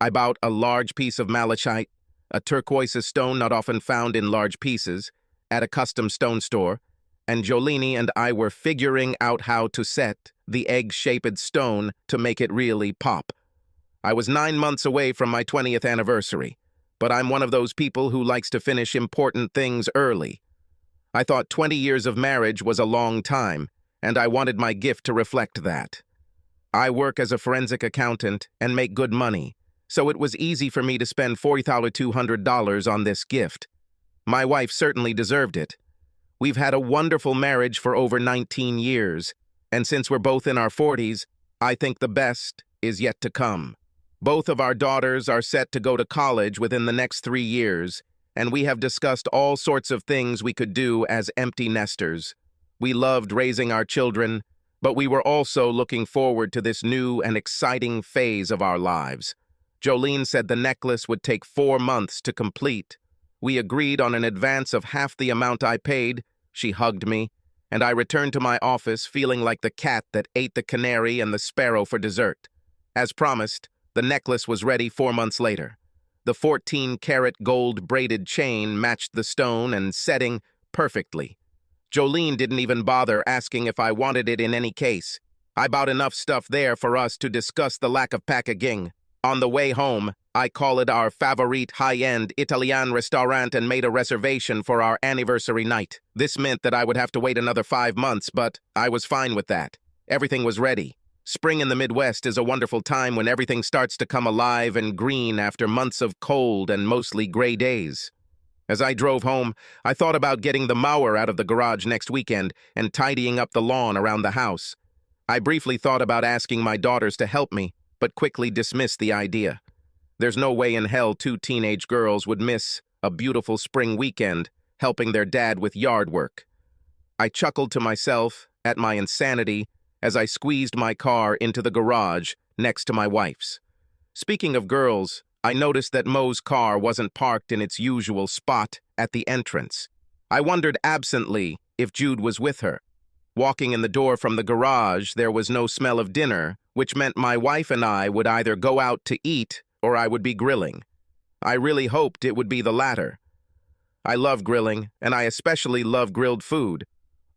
I bought a large piece of malachite, a turquoise stone not often found in large pieces, at a custom stone store, and Jolene and I were figuring out how to set the egg-shaped stone to make it really pop. I was 9 months away from my 20th anniversary, but I'm one of those people who likes to finish important things early. I thought 20 years of marriage was a long time, and I wanted my gift to reflect that. I work as a forensic accountant and make good money, so it was easy for me to spend $4,200 on this gift. My wife certainly deserved it. We've had a wonderful marriage for over 19 years, and since we're both in our 40s, I think the best is yet to come. Both of our daughters are set to go to college within the next 3 years, and we have discussed all sorts of things we could do as empty nesters. We loved raising our children, but we were also looking forward to this new and exciting phase of our lives. Jolene said the necklace would take 4 months to complete. We agreed on an advance of half the amount I paid. She hugged me, and I returned to my office feeling like the cat that ate the canary and the sparrow for dessert. As promised, the necklace was ready 4 months later. The 14-karat gold braided chain matched the stone and setting perfectly. Jolene didn't even bother asking if I wanted it in any case. I bought enough stuff there for us to discuss the lack of packaging. On the way home, I called our favorite high-end Italian restaurant and made a reservation for our anniversary night. This meant that I would have to wait another 5 months, but I was fine with that. Everything was ready. Spring in the Midwest is a wonderful time when everything starts to come alive and green after months of cold and mostly gray days. As I drove home, I thought about getting the mower out of the garage next weekend and tidying up the lawn around the house. I briefly thought about asking my daughters to help me, but quickly dismissed the idea. There's no way in hell 2 teenage girls would miss a beautiful spring weekend helping their dad with yard work. I chuckled to myself at my insanity as I squeezed my car into the garage next to my wife's. Speaking of girls, I noticed that Mo's car wasn't parked in its usual spot at the entrance. I wondered absently if Jude was with her. Walking in the door from the garage, there was no smell of dinner, which meant my wife and I would either go out to eat or I would be grilling. I really hoped it would be the latter. I love grilling, and I especially love grilled food.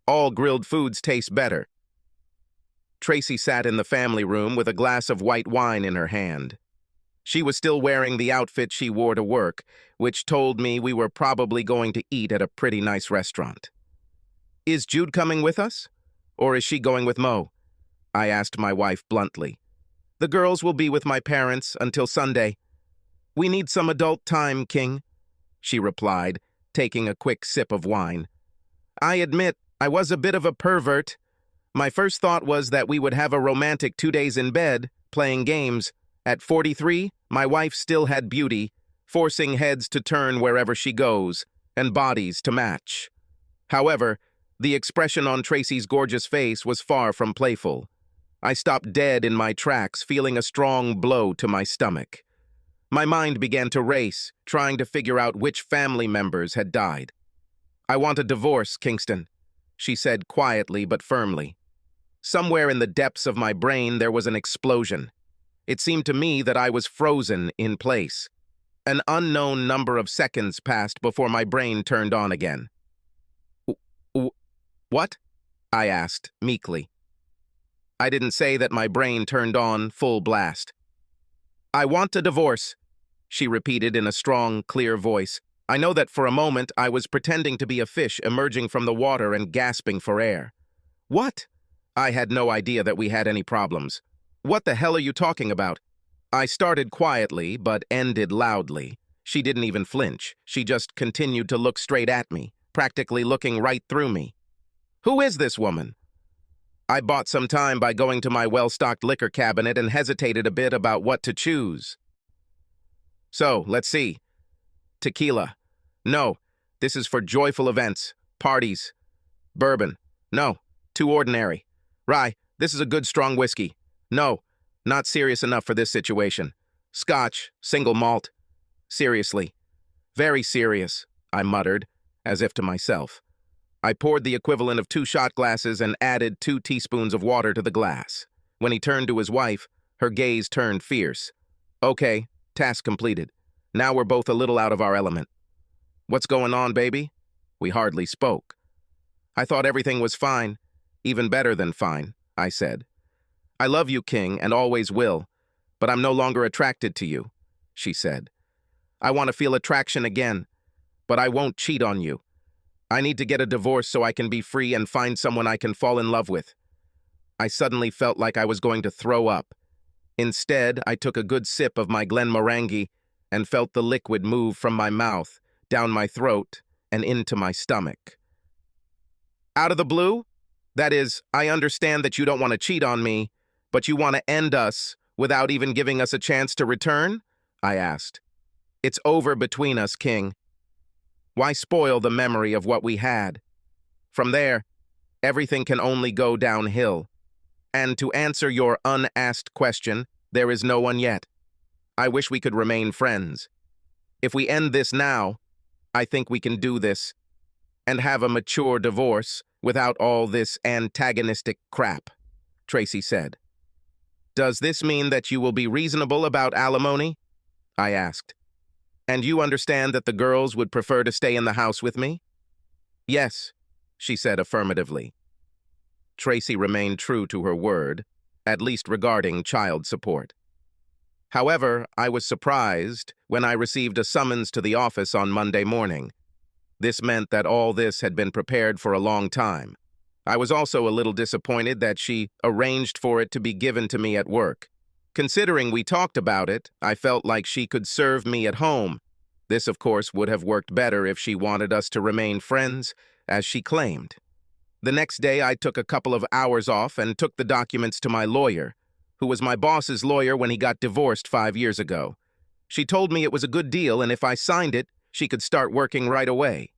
All grilled foods taste better. Tracy sat in the family room with a glass of white wine in her hand. She was still wearing the outfit she wore to work, which told me we were probably going to eat at a pretty nice restaurant. "Is Jude coming with us? Or is she going with Mo?" I asked my wife bluntly. "The girls will be with my parents until Sunday. We need some adult time, King," she replied, taking a quick sip of wine. I admit I was a bit of a pervert. My first thought was that we would have a romantic 2 days in bed, playing games. At 43, my wife still had beauty, forcing heads to turn wherever she goes, and bodies to match. However, the expression on Tracy's gorgeous face was far from playful. I stopped dead in my tracks, feeling a strong blow to my stomach. My mind began to race, trying to figure out which family members had died. "I want a divorce, Kingston," she said quietly but firmly. Somewhere in the depths of my brain there was an explosion. It seemed to me that I was frozen in place. An unknown number of seconds passed before my brain turned on again. "What?" I asked, meekly. I didn't say that my brain turned on full blast. "I want a divorce," she repeated in a strong, clear voice. I know that for a moment I was pretending to be a fish emerging from the water and gasping for air. "What?" I had no idea that we had any problems. "What the hell are you talking about?" I started quietly, but ended loudly. She didn't even flinch. She just continued to look straight at me, practically looking right through me. "Who is this woman?" I bought some time by going to my well-stocked liquor cabinet and hesitated a bit about what to choose. "So, let's see. Tequila. No, this is for joyful events, parties. Bourbon. No, too ordinary. Rye, this is a good strong whiskey. No, not serious enough for this situation. Scotch, single malt. Seriously. Very serious," I muttered, as if to myself. I poured the equivalent of 2 shot glasses and added 2 teaspoons of water to the glass. When he turned to his wife, her gaze turned fierce. "Okay, task completed. Now we're both a little out of our element." "What's going on, baby?" We hardly spoke. "I thought everything was fine. Even better than fine," I said. "I love you, King, and always will, but I'm no longer attracted to you," she said. "I want to feel attraction again, but I won't cheat on you. I need to get a divorce so I can be free and find someone I can fall in love with." I suddenly felt like I was going to throw up. Instead, I took a good sip of my Glenmorangie and felt the liquid move from my mouth, down my throat, and into my stomach. "Out of the blue? That is, I understand that you don't want to cheat on me, but you want to end us without even giving us a chance to return?" I asked. "It's over between us, King. Why spoil the memory of what we had? From there, everything can only go downhill. And to answer your unasked question, there is no one yet. I wish we could remain friends. If we end this now, I think we can do this and have a mature divorce without all this antagonistic crap," Tracy said. "Does this mean that you will be reasonable about alimony?" I asked. "And you understand that the girls would prefer to stay in the house with me?" "Yes. she said affirmatively. Tracy remained true to her word, at least regarding child support. However, I was surprised when I received a summons to the office on Monday morning. This meant that all this had been prepared for a long time. I was also a little disappointed that she arranged for it to be given to me at work. Considering we talked about it, I felt like she could serve me at home. This, of course, would have worked better if she wanted us to remain friends, as she claimed. The next day, I took a couple of hours off and took the documents to my lawyer, who was my boss's lawyer when he got divorced 5 years ago. She told me it was a good deal, and if I signed it, she could start working right away.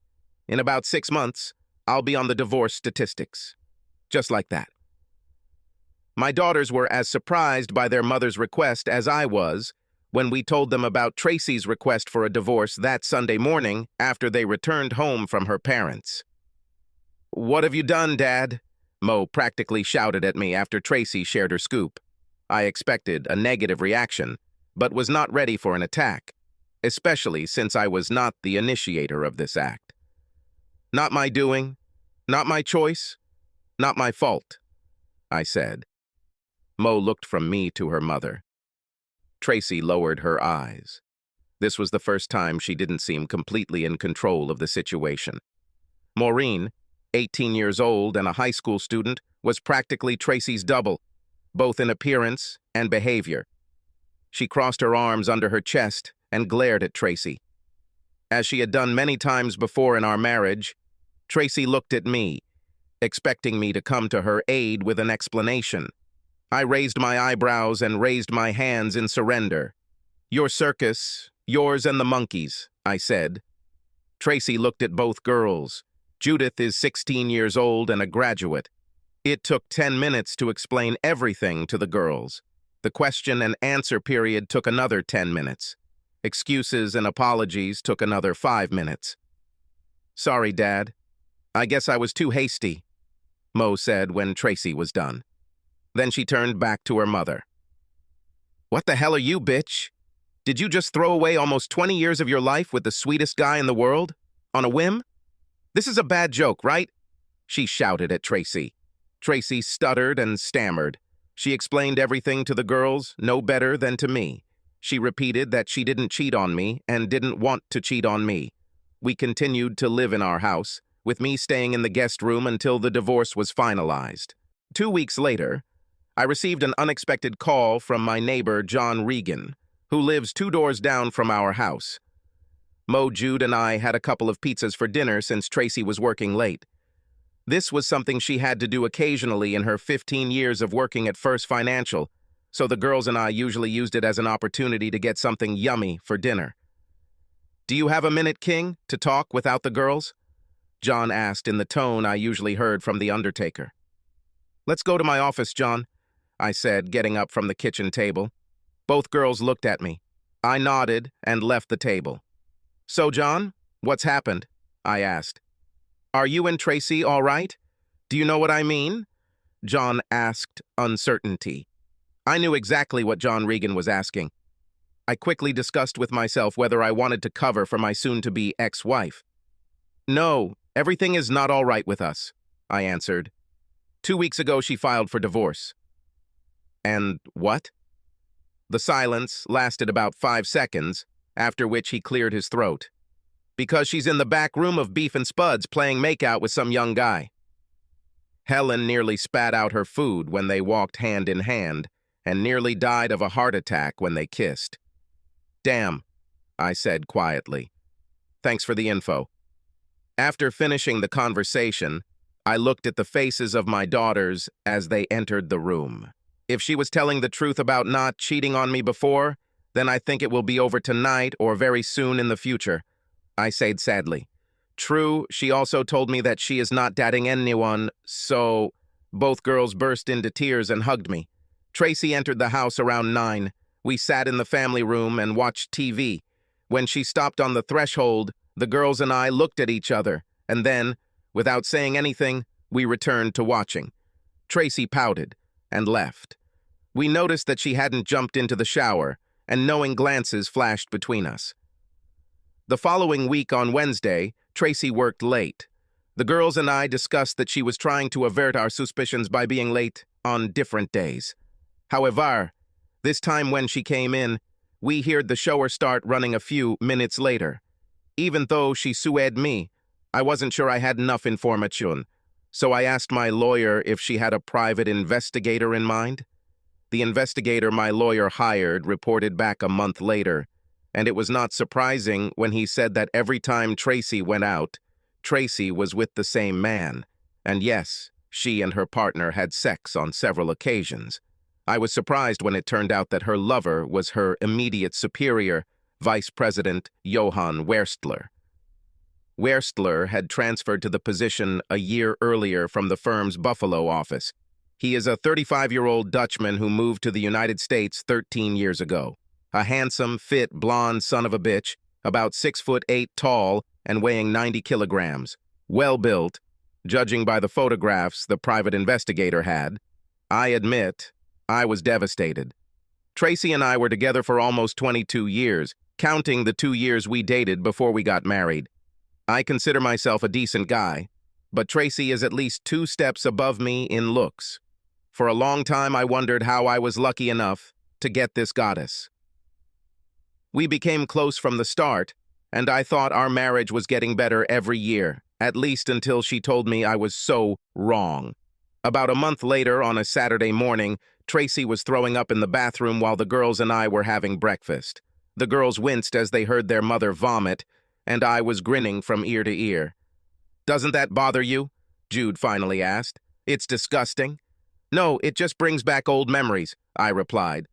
In about 6 months, I'll be on the divorce statistics. Just like that. My daughters were as surprised by their mother's request as I was when we told them about Tracy's request for a divorce that Sunday morning after they returned home from her parents. "What have you done, Dad?" Mo practically shouted at me after Tracy shared her scoop. I expected a negative reaction, but was not ready for an attack, especially since I was not the initiator of this act. "Not my doing, not my choice, not my fault," I said. Mo looked from me to her mother. Tracy lowered her eyes. This was the first time she didn't seem completely in control of the situation. Maureen, 18 years old and a high school student, was practically Tracy's double, both in appearance and behavior. She crossed her arms under her chest and glared at Tracy. As she had done many times before in our marriage, Tracy looked at me, expecting me to come to her aid with an explanation. I raised my eyebrows and raised my hands in surrender. "Your circus, yours and the monkeys," I said. Tracy looked at both girls. Judith is 16 years old and a graduate. It took 10 minutes to explain everything to the girls. The question and answer period took another 10 minutes. Excuses and apologies took another 5 minutes. "Sorry, Dad. I guess I was too hasty," Mo said when Tracy was done. Then she turned back to her mother. "What the hell are you, bitch? Did you just throw away almost 20 years of your life with the sweetest guy in the world? On a whim? This is a bad joke, right?" she shouted at Tracy. Tracy stuttered and stammered. She explained everything to the girls no better than to me. She repeated that she didn't cheat on me and didn't want to cheat on me. We continued to live in our house, with me staying in the guest room until the divorce was finalized. 2 weeks later, I received an unexpected call from my neighbor, John Regan, who lives 2 doors down from our house. Mo, Jude, and I had a couple of pizzas for dinner since Tracy was working late. This was something she had to do occasionally in her 15 years of working at First Financial, so the girls and I usually used it as an opportunity to get something yummy for dinner. "Do you have a minute, King, to talk without the girls?" John asked in the tone I usually heard from the undertaker. "Let's go to my office, John," I said, getting up from the kitchen table. Both girls looked at me. I nodded and left the table. "So, John, what's happened?" I asked. "Are you and Tracy all right? Do you know what I mean?" John asked, uncertainty. I knew exactly what John Regan was asking. I quickly discussed with myself whether I wanted to cover for my soon-to-be ex-wife. "No, everything is not all right with us," I answered. 2 weeks ago, she filed for divorce." "And what?" The silence lasted about 5 seconds, after which he cleared his throat. "Because she's in the back room of Beef and Spuds playing makeout with some young guy." Helen nearly spat out her food when they walked hand in hand, and nearly died of a heart attack when they kissed. "Damn," I said quietly. "Thanks for the info." After finishing the conversation, I looked at the faces of my daughters as they entered the room. If she was telling the truth about not cheating on me before, then I think it will be over tonight or very soon in the future, I said sadly. True, she also told me that she is not dating anyone, so... Both girls burst into tears and hugged me. Tracy entered the house around 9. We sat in the family room and watched TV. When she stopped on the threshold, the girls and I looked at each other, and then, without saying anything, we returned to watching. Tracy pouted and left. We noticed that she hadn't jumped into the shower, and knowing glances flashed between us. The following week on Wednesday, Tracy worked late. The girls and I discussed that she was trying to avert our suspicions by being late on different days. However, this time when she came in, we heard the shower start running a few minutes later. Even though she sued me, I wasn't sure I had enough information, so I asked my lawyer if she had a private investigator in mind. The investigator my lawyer hired reported back a month later, and it was not surprising when he said that every time Tracy went out, Tracy was with the same man, and yes, she and her partner had sex on several occasions. I was surprised when it turned out that her lover was her immediate superior, Vice President Johan Werstler. Werstler had transferred to the position a year earlier from the firm's Buffalo office. He is a 35-year-old Dutchman who moved to the United States 13 years ago. A handsome, fit, blonde son of a bitch, about 6'8" tall and weighing 90 kilograms. Well-built, judging by the photographs the private investigator had. I admit, I was devastated. Tracy and I were together for almost 22 years, counting the 2 years we dated before we got married. I consider myself a decent guy, but Tracy is at least 2 steps above me in looks. For a long time, I wondered how I was lucky enough to get this goddess. We became close from the start, and I thought our marriage was getting better every year, at least until she told me I was so wrong. About a month later, on a Saturday morning, Tracy was throwing up in the bathroom while the girls and I were having breakfast. The girls winced as they heard their mother vomit, and I was grinning from ear to ear. "Doesn't that bother you?" Jude finally asked. "It's disgusting." "No, it just brings back old memories," I replied.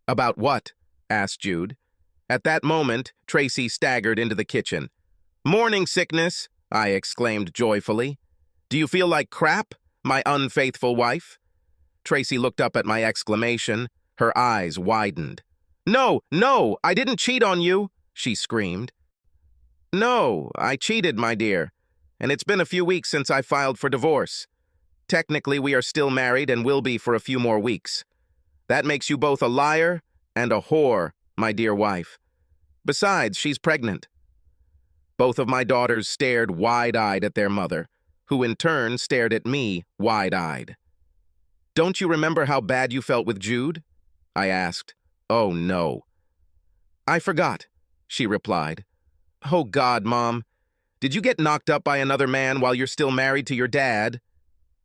"About what?" asked Jude. At that moment, Tracy staggered into the kitchen. "Morning sickness," I exclaimed joyfully. "Do you feel like crap, my unfaithful wife?" Tracy looked up at my exclamation. Her eyes widened. No, I didn't cheat on you," she screamed. "No, I cheated, my dear, and it's been a few weeks since I filed for divorce. Technically, we are still married and will be for a few more weeks. That makes you both a liar and a whore, my dear wife. Besides, she's pregnant." Both of my daughters stared wide-eyed at their mother, who in turn stared at me wide-eyed. "Don't you remember how bad you felt with Jude?" I asked. "Oh, no." "I forgot," she replied. "Oh, God, Mom. Did you get knocked up by another man while you're still married to your dad?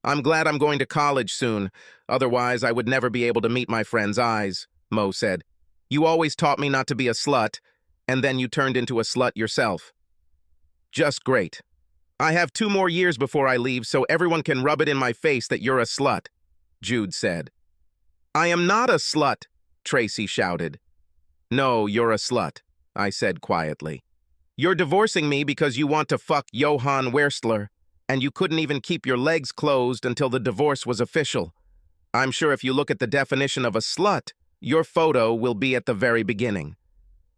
I'm glad I'm going to college soon. Otherwise, I would never be able to meet my friends' eyes," Mo said. "You always taught me not to be a slut, and then you turned into a slut yourself." "Just great. I have 2 more years before I leave, so everyone can rub it in my face that you're a slut," Jude said. "I am not a slut," Tracy shouted. "No, you're a slut," I said quietly. "You're divorcing me because you want to fuck Johan Werstler, and you couldn't even keep your legs closed until the divorce was official. I'm sure if you look at the definition of a slut, your photo will be at the very beginning."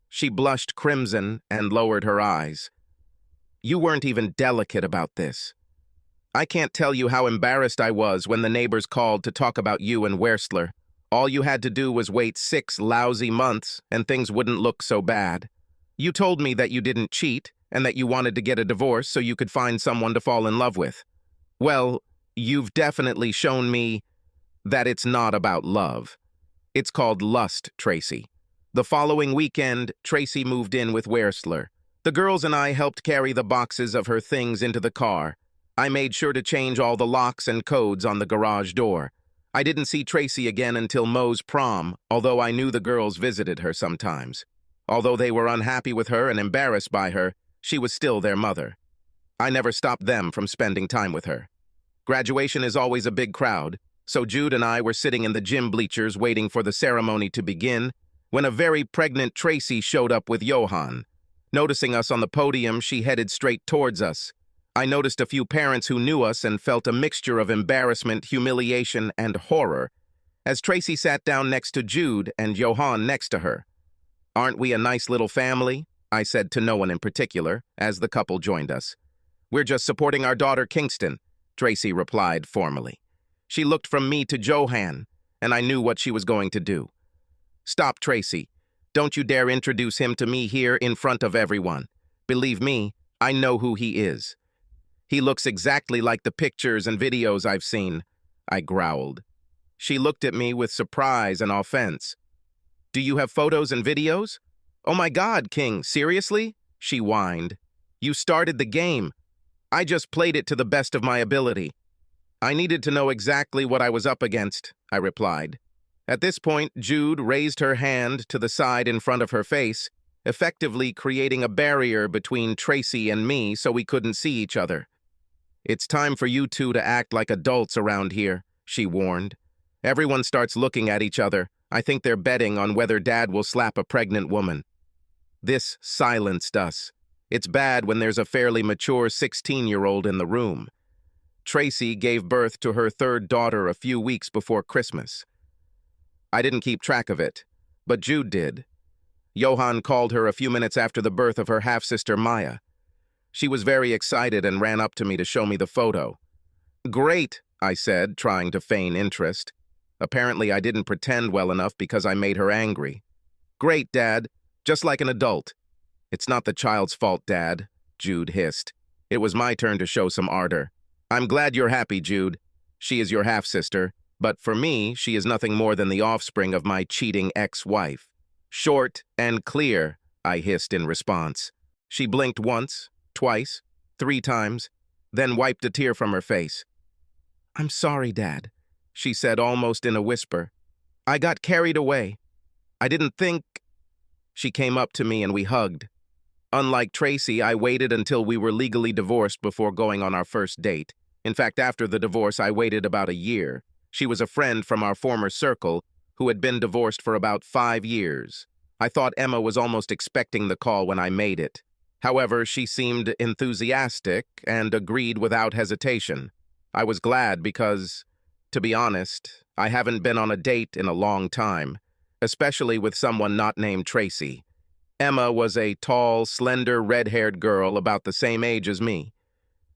She blushed crimson and lowered her eyes. "You weren't even delicate about this. I can't tell you how embarrassed I was when the neighbors called to talk about you and Werstler. All you had to do was wait 6 lousy months and things wouldn't look so bad. You told me that you didn't cheat and that you wanted to get a divorce so you could find someone to fall in love with. Well, you've definitely shown me that it's not about love. It's called lust, Tracy." The following weekend, Tracy moved in with Werstler. The girls and I helped carry the boxes of her things into the car. I made sure to change all the locks and codes on the garage door. I didn't see Tracy again until Mo's prom, although I knew the girls visited her sometimes. Although they were unhappy with her and embarrassed by her, she was still their mother. I never stopped them from spending time with her. Graduation is always a big crowd, so Jude and I were sitting in the gym bleachers waiting for the ceremony to begin, when a very pregnant Tracy showed up with Johan. Noticing us on the podium, she headed straight towards us. I noticed a few parents who knew us and felt a mixture of embarrassment, humiliation, and horror, as Tracy sat down next to Jude and Johan next to her. "Aren't we a nice little family?" I said to no one in particular, as the couple joined us. "We're just supporting our daughter Kingston," Tracy replied formally. She looked from me to Johan, and I knew what she was going to do. "Stop, Tracy. Don't you dare introduce him to me here in front of everyone. Believe me, I know who he is. He looks exactly like the pictures and videos I've seen, I growled. She looked at me with surprise and offense. Do you have photos and videos? Oh my God, King, seriously? She whined. You started the game. I just played it to the best of my ability. I needed to know exactly what I was up against, I replied. At this point, Jude raised her hand to the side in front of her face, effectively creating a barrier between Tracy and me so we couldn't see each other. It's time for you two to act like adults around here, she warned. Everyone starts looking at each other. I think they're betting on whether Dad will slap a pregnant woman. This silenced us. It's bad when there's a fairly mature 16-year-old in the room. Tracy gave birth to her third daughter a few weeks before Christmas. I didn't keep track of it, but Jude did. Johan called her a few minutes after the birth of her half-sister Maya. She was very excited and ran up to me to show me the photo. Great, I said, trying to feign interest. Apparently, I didn't pretend well enough because I made her angry. Great, Dad. Just like an adult. It's not the child's fault, Dad, Jude hissed. It was my turn to show some ardor. I'm glad you're happy, Jude. She is your half-sister, but for me, she is nothing more than the offspring of my cheating ex-wife. Short and clear, I hissed in response. She blinked once, twice, 3 times, then wiped a tear from her face. I'm sorry, Dad, she said almost in a whisper. I got carried away. I didn't think... She came up to me and we hugged. Unlike Tracy, I waited until we were legally divorced before going on our first date. In fact, after the divorce, I waited about a year. She was a friend from our former circle who had been divorced for about 5 years. I thought Emma was almost expecting the call when I made it. However, she seemed enthusiastic and agreed without hesitation. I was glad because, to be honest, I haven't been on a date in a long time, especially with someone not named Tracy. Emma was a tall, slender, red-haired girl about the same age as me.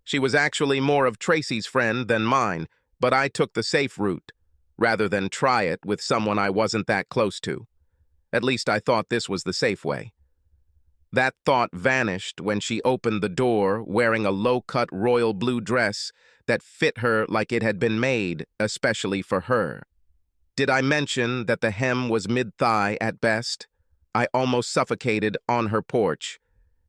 She was actually more of Tracy's friend than mine, but I took the safe route, rather than try it with someone I wasn't that close to. At least I thought this was the safe way. That thought vanished when she opened the door wearing a low-cut royal blue dress that fit her like it had been made especially for her. Did I mention that the hem was mid-thigh at best? I almost suffocated on her porch.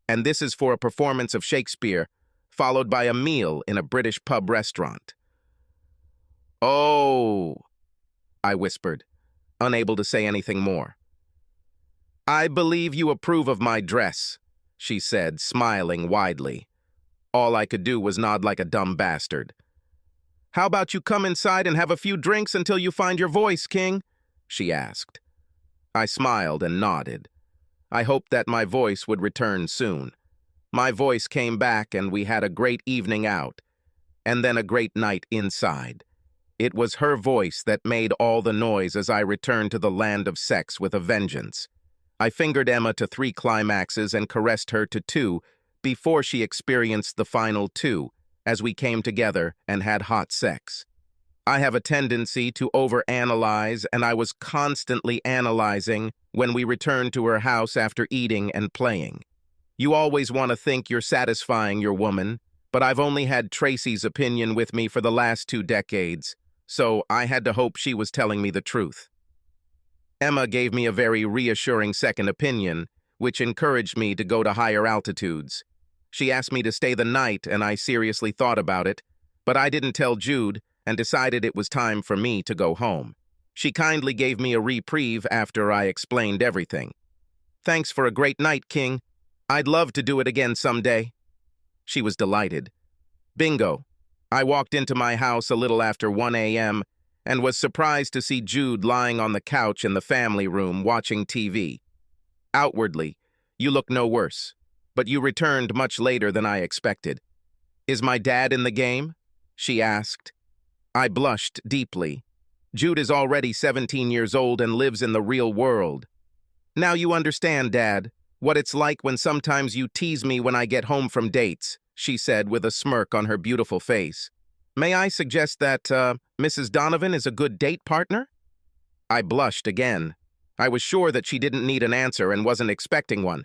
And this is for a performance of Shakespeare, followed by a meal in a British pub restaurant. Oh, I whispered, unable to say anything more. I believe you approve of my dress, she said, smiling widely. All I could do was nod like a dumb bastard. How about you come inside and have a few drinks until you find your voice, King? She asked. I smiled and nodded. I hoped that my voice would return soon. My voice came back and we had a great evening out, and then a great night inside. It was her voice that made all the noise as I returned to the land of sex with a vengeance. I fingered Emma to 3 climaxes and caressed her to 2 before she experienced the final 2 as we came together and had hot sex. I have a tendency to overanalyze, and I was constantly analyzing when we returned to her house after eating and playing. You always want to think you're satisfying your woman, but I've only had Tracy's opinion with me for the last 2 decades, so I had to hope she was telling me the truth. Emma gave me a very reassuring second opinion, which encouraged me to go to higher altitudes. She asked me to stay the night, and I seriously thought about it, but I didn't tell Jude, and decided it was time for me to go home. She kindly gave me a reprieve after I explained everything. Thanks for a great night, King. I'd love to do it again someday. She was delighted. Bingo. I walked into my house a little after 1 a.m. and was surprised to see Jude lying on the couch in the family room watching TV. Outwardly, you look no worse, but you returned much later than I expected. Is my dad in the game? She asked. I blushed deeply. Jude is already 17 years old and lives in the real world. Now you understand, Dad, what it's like when sometimes you tease me when I get home from dates, she said with a smirk on her beautiful face. May I suggest that Mrs. Donovan is a good date partner? I blushed again. I was sure that she didn't need an answer and wasn't expecting one.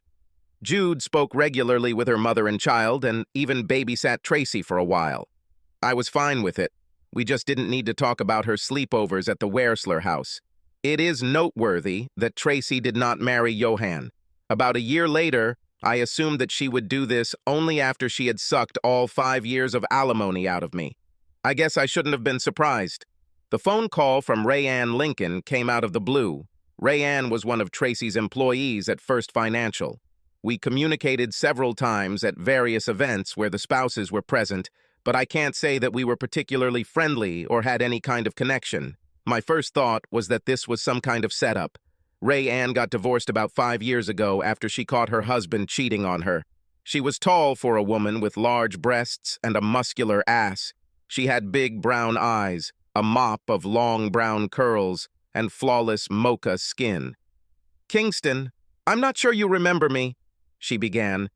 Jude spoke regularly with her mother and child and even babysat Tracy for a while. I was fine with it. We just didn't need to talk about her sleepovers at the Wersler house. It is noteworthy that Tracy did not marry Johann. About a year later, I assumed that she would do this only after she had sucked all 5 years of alimony out of me. I guess I shouldn't have been surprised. The phone call from Rayanne Lincoln came out of the blue. Rayanne was one of Tracy's employees at First Financial. We communicated several times at various events where the spouses were present, but I can't say that we were particularly friendly or had any kind of connection. My first thought was that this was some kind of setup. Rayanne got divorced about 5 years ago after she caught her husband cheating on her. She was tall for a woman with large breasts and a muscular ass. She had big brown eyes, a mop of long brown curls, and flawless mocha skin. "Kingston, I'm not sure you remember me," she began.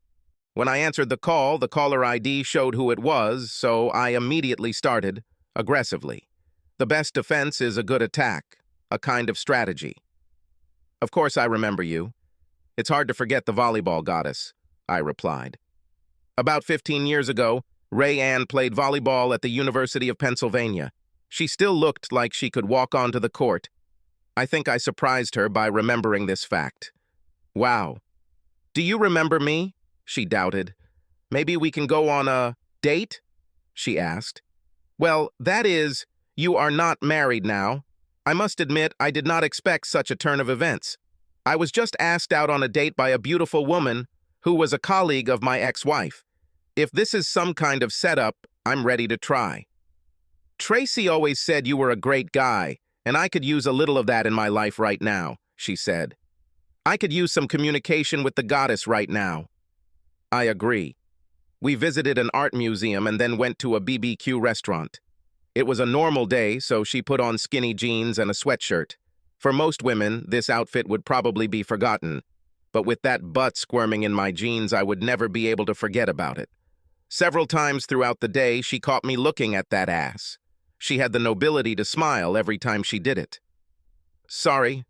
When I answered the call, the caller ID showed who it was, so I immediately started, aggressively. The best defense is a good attack, a kind of strategy. "Of course I remember you. It's hard to forget the volleyball goddess," I replied. "About 15 years ago, Rayanne played volleyball at the University of Pennsylvania. She still looked like she could walk onto the court. I think I surprised her by remembering this fact." "Wow. Do you remember me?" she doubted. "Maybe we can go on a date?" she asked. "Well, that is, you are not married now. I must admit I did not expect such a turn of events. I was just asked out on a date by a beautiful woman who was a colleague of my ex-wife. If this is some kind of setup, I'm ready to try." "Tracy always said you were a great guy, and I could use a little of that in my life right now," she said. "I could use some communication with the goddess right now." I agree. We visited an art museum and then went to a BBQ restaurant. It was a normal day, so she put on skinny jeans and a sweatshirt. For most women, this outfit would probably be forgotten, but with that butt squirming in my jeans, I would never be able to forget about it. Several times throughout the day, she caught me looking at that ass. She had the nobility to smile every time she did it. "Sorry.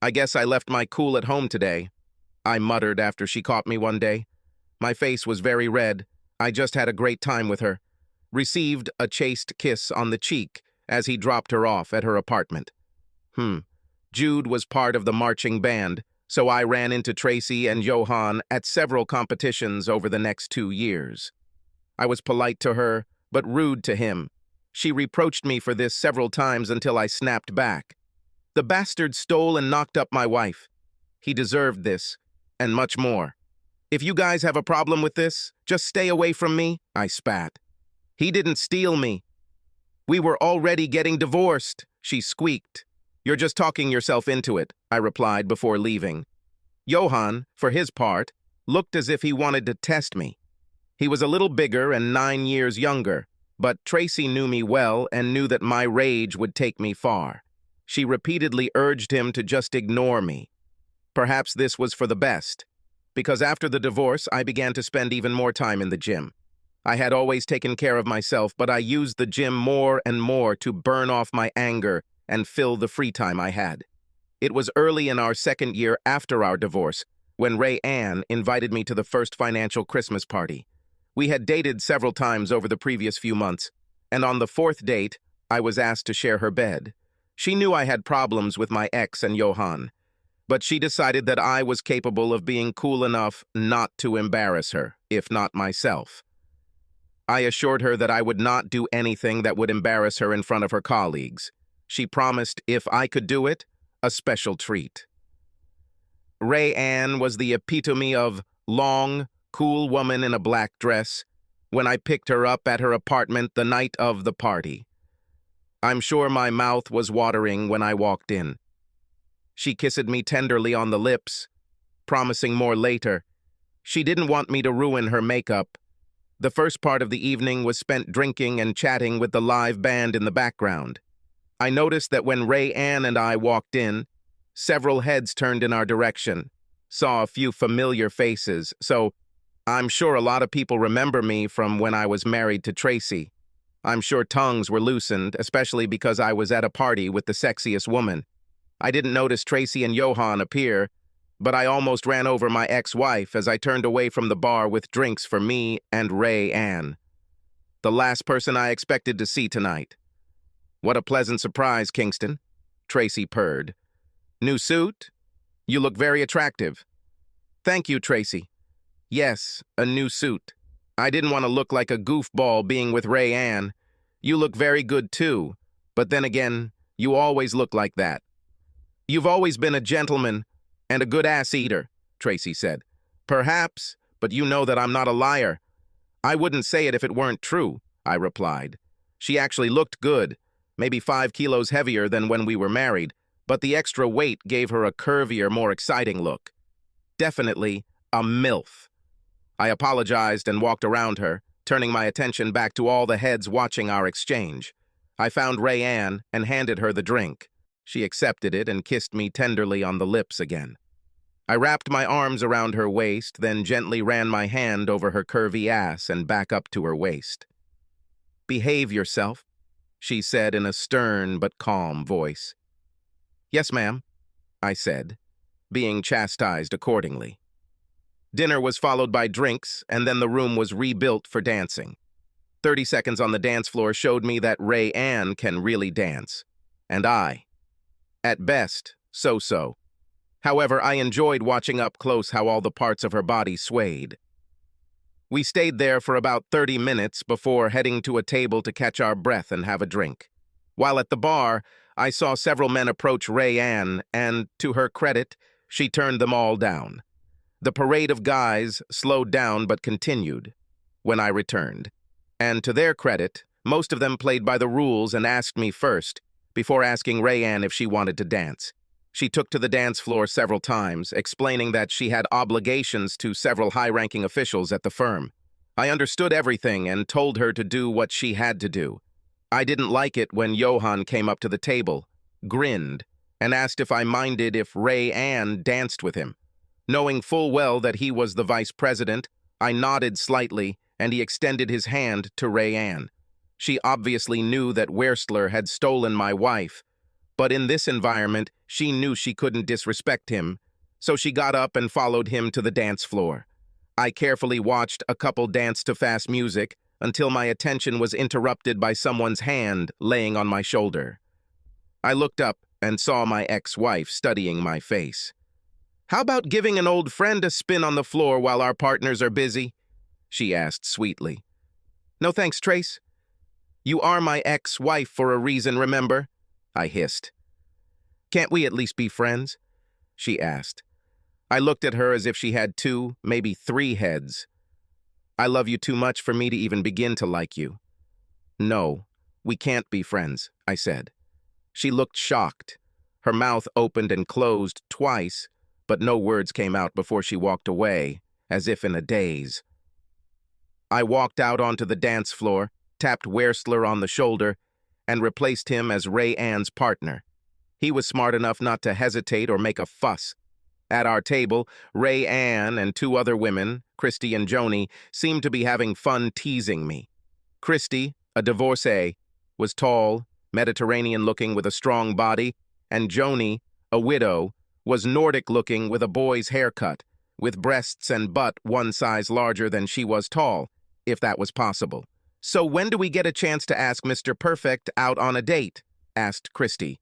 I guess I left my cool at home today," I muttered after she caught me one day. My face was very red. I just had a great time with her. Received a chaste kiss on the cheek as he dropped her off at her apartment. Jude was part of the marching band, so I ran into Tracy and Johann at several competitions over the next 2 years. I was polite to her, but rude to him. She reproached me for this several times until I snapped back. "The bastard stole and knocked up my wife. He deserved this, and much more. If you guys have a problem with this, just stay away from me," I spat. "He didn't steal me. We were already getting divorced," she squeaked. "You're just talking yourself into it," I replied before leaving. Johann, for his part, looked as if he wanted to test me. He was a little bigger and 9 years younger, but Tracy knew me well and knew that my rage would take me far. She repeatedly urged him to just ignore me. Perhaps this was for the best, because after the divorce, I began to spend even more time in the gym. I had always taken care of myself, but I used the gym more and more to burn off my anger and fill the free time I had. It was early in our 2nd year after our divorce when Rayanne invited me to the First Financial Christmas party. We had dated several times over the previous few months, and on the 4th date, I was asked to share her bed. She knew I had problems with my ex and Johann, but she decided that I was capable of being cool enough not to embarrass her, if not myself. I assured her that I would not do anything that would embarrass her in front of her colleagues. She promised, if I could do it, a special treat. Rayanne was the epitome of long, cool woman in a black dress when I picked her up at her apartment the night of the party. I'm sure my mouth was watering when I walked in. She kissed me tenderly on the lips, promising more later. She didn't want me to ruin her makeup. The first part of the evening was spent drinking and chatting with the live band in the background. I noticed that when Rayanne and I walked in, several heads turned in our direction, saw a few familiar faces, so I'm sure a lot of people remember me from when I was married to Tracy. I'm sure tongues were loosened, especially because I was at a party with the sexiest woman. I didn't notice Tracy and Johann appear, but I almost ran over my ex-wife as I turned away from the bar with drinks for me and Ray Ann, the last person I expected to see tonight. "What a pleasant surprise, Kingston," Tracy purred. "New suit? You look very attractive." "Thank you, Tracy. Yes, a new suit. I didn't want to look like a goofball being with Ray Ann. You look very good too, but then again, you always look like that." "You've always been a gentleman and a good ass-eater," Tracy said. "Perhaps, but you know that I'm not a liar." "I wouldn't say it if it weren't true," I replied. She actually looked good, maybe 5 kilos heavier than when we were married, but the extra weight gave her a curvier, more exciting look. Definitely a MILF. I apologized and walked around her, turning my attention back to all the heads watching our exchange. I found Ray Ann and handed her the drink. She accepted it and kissed me tenderly on the lips again. I wrapped my arms around her waist, then gently ran my hand over her curvy ass and back up to her waist. "Behave yourself," she said in a stern but calm voice. "Yes, ma'am," I said, being chastised accordingly. Dinner was followed by drinks, and then the room was rebuilt for dancing. 30 seconds on the dance floor showed me that Ray Ann can really dance, and I, at best, so-so. However, I enjoyed watching up close how all the parts of her body swayed. We stayed there for about 30 minutes before heading to a table to catch our breath and have a drink. While at the bar, I saw several men approach Ray Ann, and, to her credit, she turned them all down. The parade of guys slowed down but continued when I returned. And to their credit, most of them played by the rules and asked me first, before asking Ray Ann if she wanted to dance. She took to the dance floor several times, explaining that she had obligations to several high-ranking officials at the firm. I understood everything and told her to do what she had to do. I didn't like it when Johan came up to the table, grinned, and asked if I minded if Ray Ann danced with him. Knowing full well that he was the vice president, I nodded slightly, and he extended his hand to Ray Ann. She obviously knew that Werstler had stolen my wife, but in this environment, she knew she couldn't disrespect him, so she got up and followed him to the dance floor. I carefully watched a couple dance to fast music until my attention was interrupted by someone's hand laying on my shoulder. I looked up and saw my ex-wife studying my face. "How about giving an old friend a spin on the floor while our partners are busy?" she asked sweetly. "No thanks, Trace. You are my ex-wife for a reason, remember?" I hissed. "Can't we at least be friends?" she asked. I looked at her as if she had 2, maybe 3 heads. "I love you too much for me to even begin to like you." "No, we can't be friends," I said. She looked shocked. Her mouth opened and closed twice, but no words came out before she walked away, as if in a daze. I walked out onto the dance floor, tapped Werstler on the shoulder, and replaced him as Ray Ann's partner. He was smart enough not to hesitate or make a fuss. At our table, Ray Ann and 2 other women, Christy and Joni, seemed to be having fun teasing me. Christy, a divorcee, was tall, Mediterranean-looking with a strong body, and Joni, a widow, was Nordic-looking with a boy's haircut, with breasts and butt 1 size larger than she was tall, if that was possible. "So when do we get a chance to ask Mr. Perfect out on a date?" asked Christy.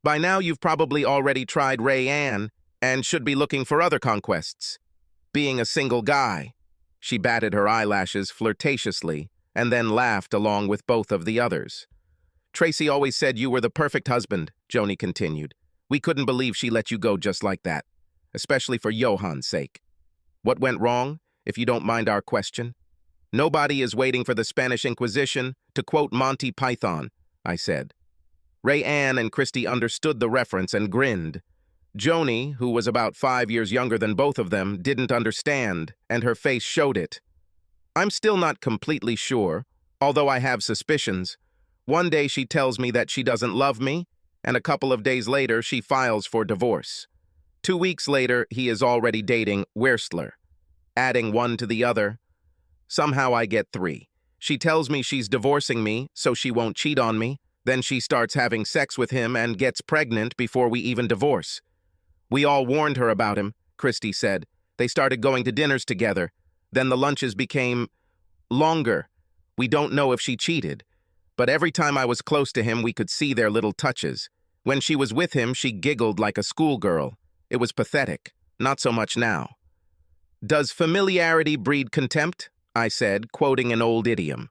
"By now you've probably already tried Ray Ann and should be looking for other conquests. Being a single guy." She batted her eyelashes flirtatiously and then laughed along with both of the others. "Tracy always said you were the perfect husband," Joni continued. "We couldn't believe she let you go just like that, especially for Johan's sake." "What went wrong, if you don't mind our question?" "Nobody is waiting for the Spanish Inquisition, to quote Monty Python," I said. Ray Ann and Christy understood the reference and grinned. Joni, who was about 5 years younger than both of them, didn't understand, and her face showed it. "I'm still not completely sure, although I have suspicions. One day she tells me that she doesn't love me, and a couple of days later she files for divorce. 2 weeks later, he is already dating Werstler. Adding one to the other, somehow I get 3. She tells me she's divorcing me so she won't cheat on me, then she starts having sex with him and gets pregnant before we even divorce. We all warned her about him, Christy said. They started going to dinners together. Then the lunches became longer. We don't know if she cheated, but every time I was close to him, we could see their little touches. When she was with him, she giggled like a schoolgirl. It was pathetic. Not so much now. Does familiarity breed contempt? I said, quoting an old idiom.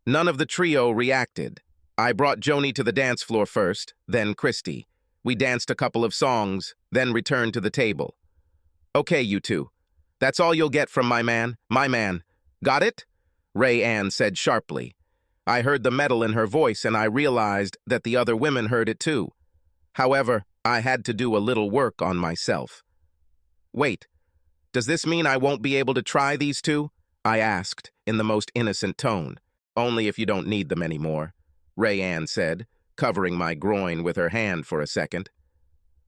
None of the trio reacted. I brought Joni to the dance floor first, then Christy. We danced a couple of songs, then returned to the table. Okay, you two. That's all you'll get from my man. My man. Got it? Ray Ann said sharply. I heard the metal in her voice, and I realized that the other women heard it too. However, I had to do a little work on myself. Wait, does this mean I won't be able to try these two? I asked, in the most innocent tone. Only if you don't need them anymore, Ray Ann said, covering my groin with her hand for a second.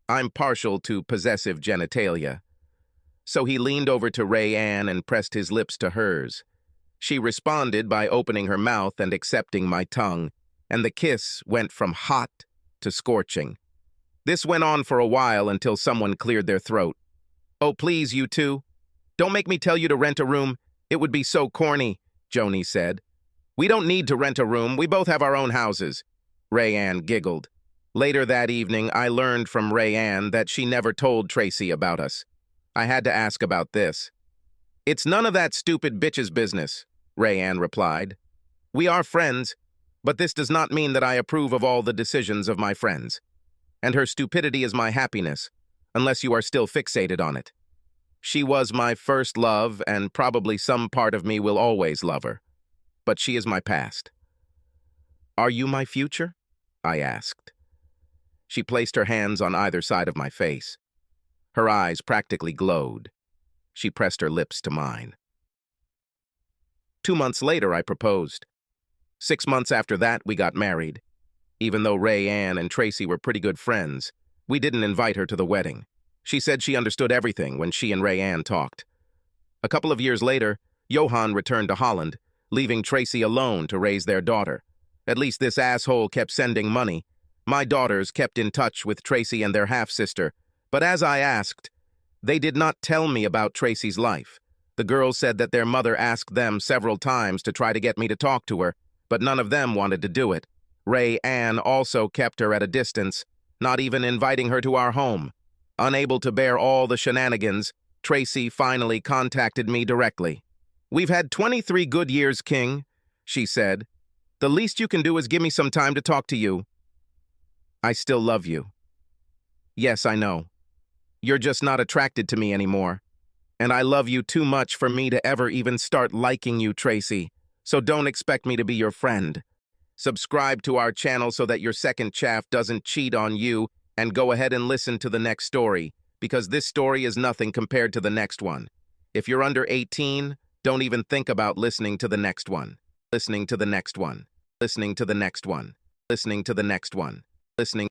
I'm partial to possessive genitalia. So he leaned over to Ray Ann and pressed his lips to hers. She responded by opening her mouth and accepting my tongue, and the kiss went from hot to scorching. This went on for a while until someone cleared their throat. Oh, please, you two. Don't make me tell you to rent a room. It would be so corny, Joni said. We don't need to rent a room. We both have our own houses. Ray Ann giggled. Later that evening, I learned from Ray Ann that she never told Tracy about us. I had to ask about this. It's none of that stupid bitch's business, Ray Ann replied. We are friends, but this does not mean that I approve of all the decisions of my friends. And her stupidity is my happiness, unless you are still fixated on it. She was my first love, and probably some part of me will always love her. But she is my past. Are you my future? I asked. She placed her hands on either side of my face. Her eyes practically glowed. She pressed her lips to mine. 2 months later, I proposed. 6 months after that, we got married. Even though Ray Ann and Tracy were pretty good friends, we didn't invite her to the wedding. She said she understood everything when she and Ray Ann talked. A couple of years later, Johan returned to Holland, leaving Tracy alone to raise their daughter. At least this asshole kept sending money. My daughters kept in touch with Tracy and their half-sister, but as I asked, they did not tell me about Tracy's life. The girls said that their mother asked them several times to try to get me to talk to her, but none of them wanted to do it. Ray Ann also kept her at a distance, not even inviting her to our home. Unable to bear all the shenanigans, Tracy finally contacted me directly. We've had 23 good years, King, she said. The least you can do is give me some time to talk to you. I still love you. Yes, I know. You're just not attracted to me anymore. And I love you too much for me to ever even start liking you, Tracy. So don't expect me to be your friend. Subscribe to our channel so that your second chaff doesn't cheat on you, and go ahead and listen to the next story, because this story is nothing compared to the next one. If you're under 18, don't even think about listening to the next one. Listening to the next one. Listening to the next one. Listening to the next one. Listening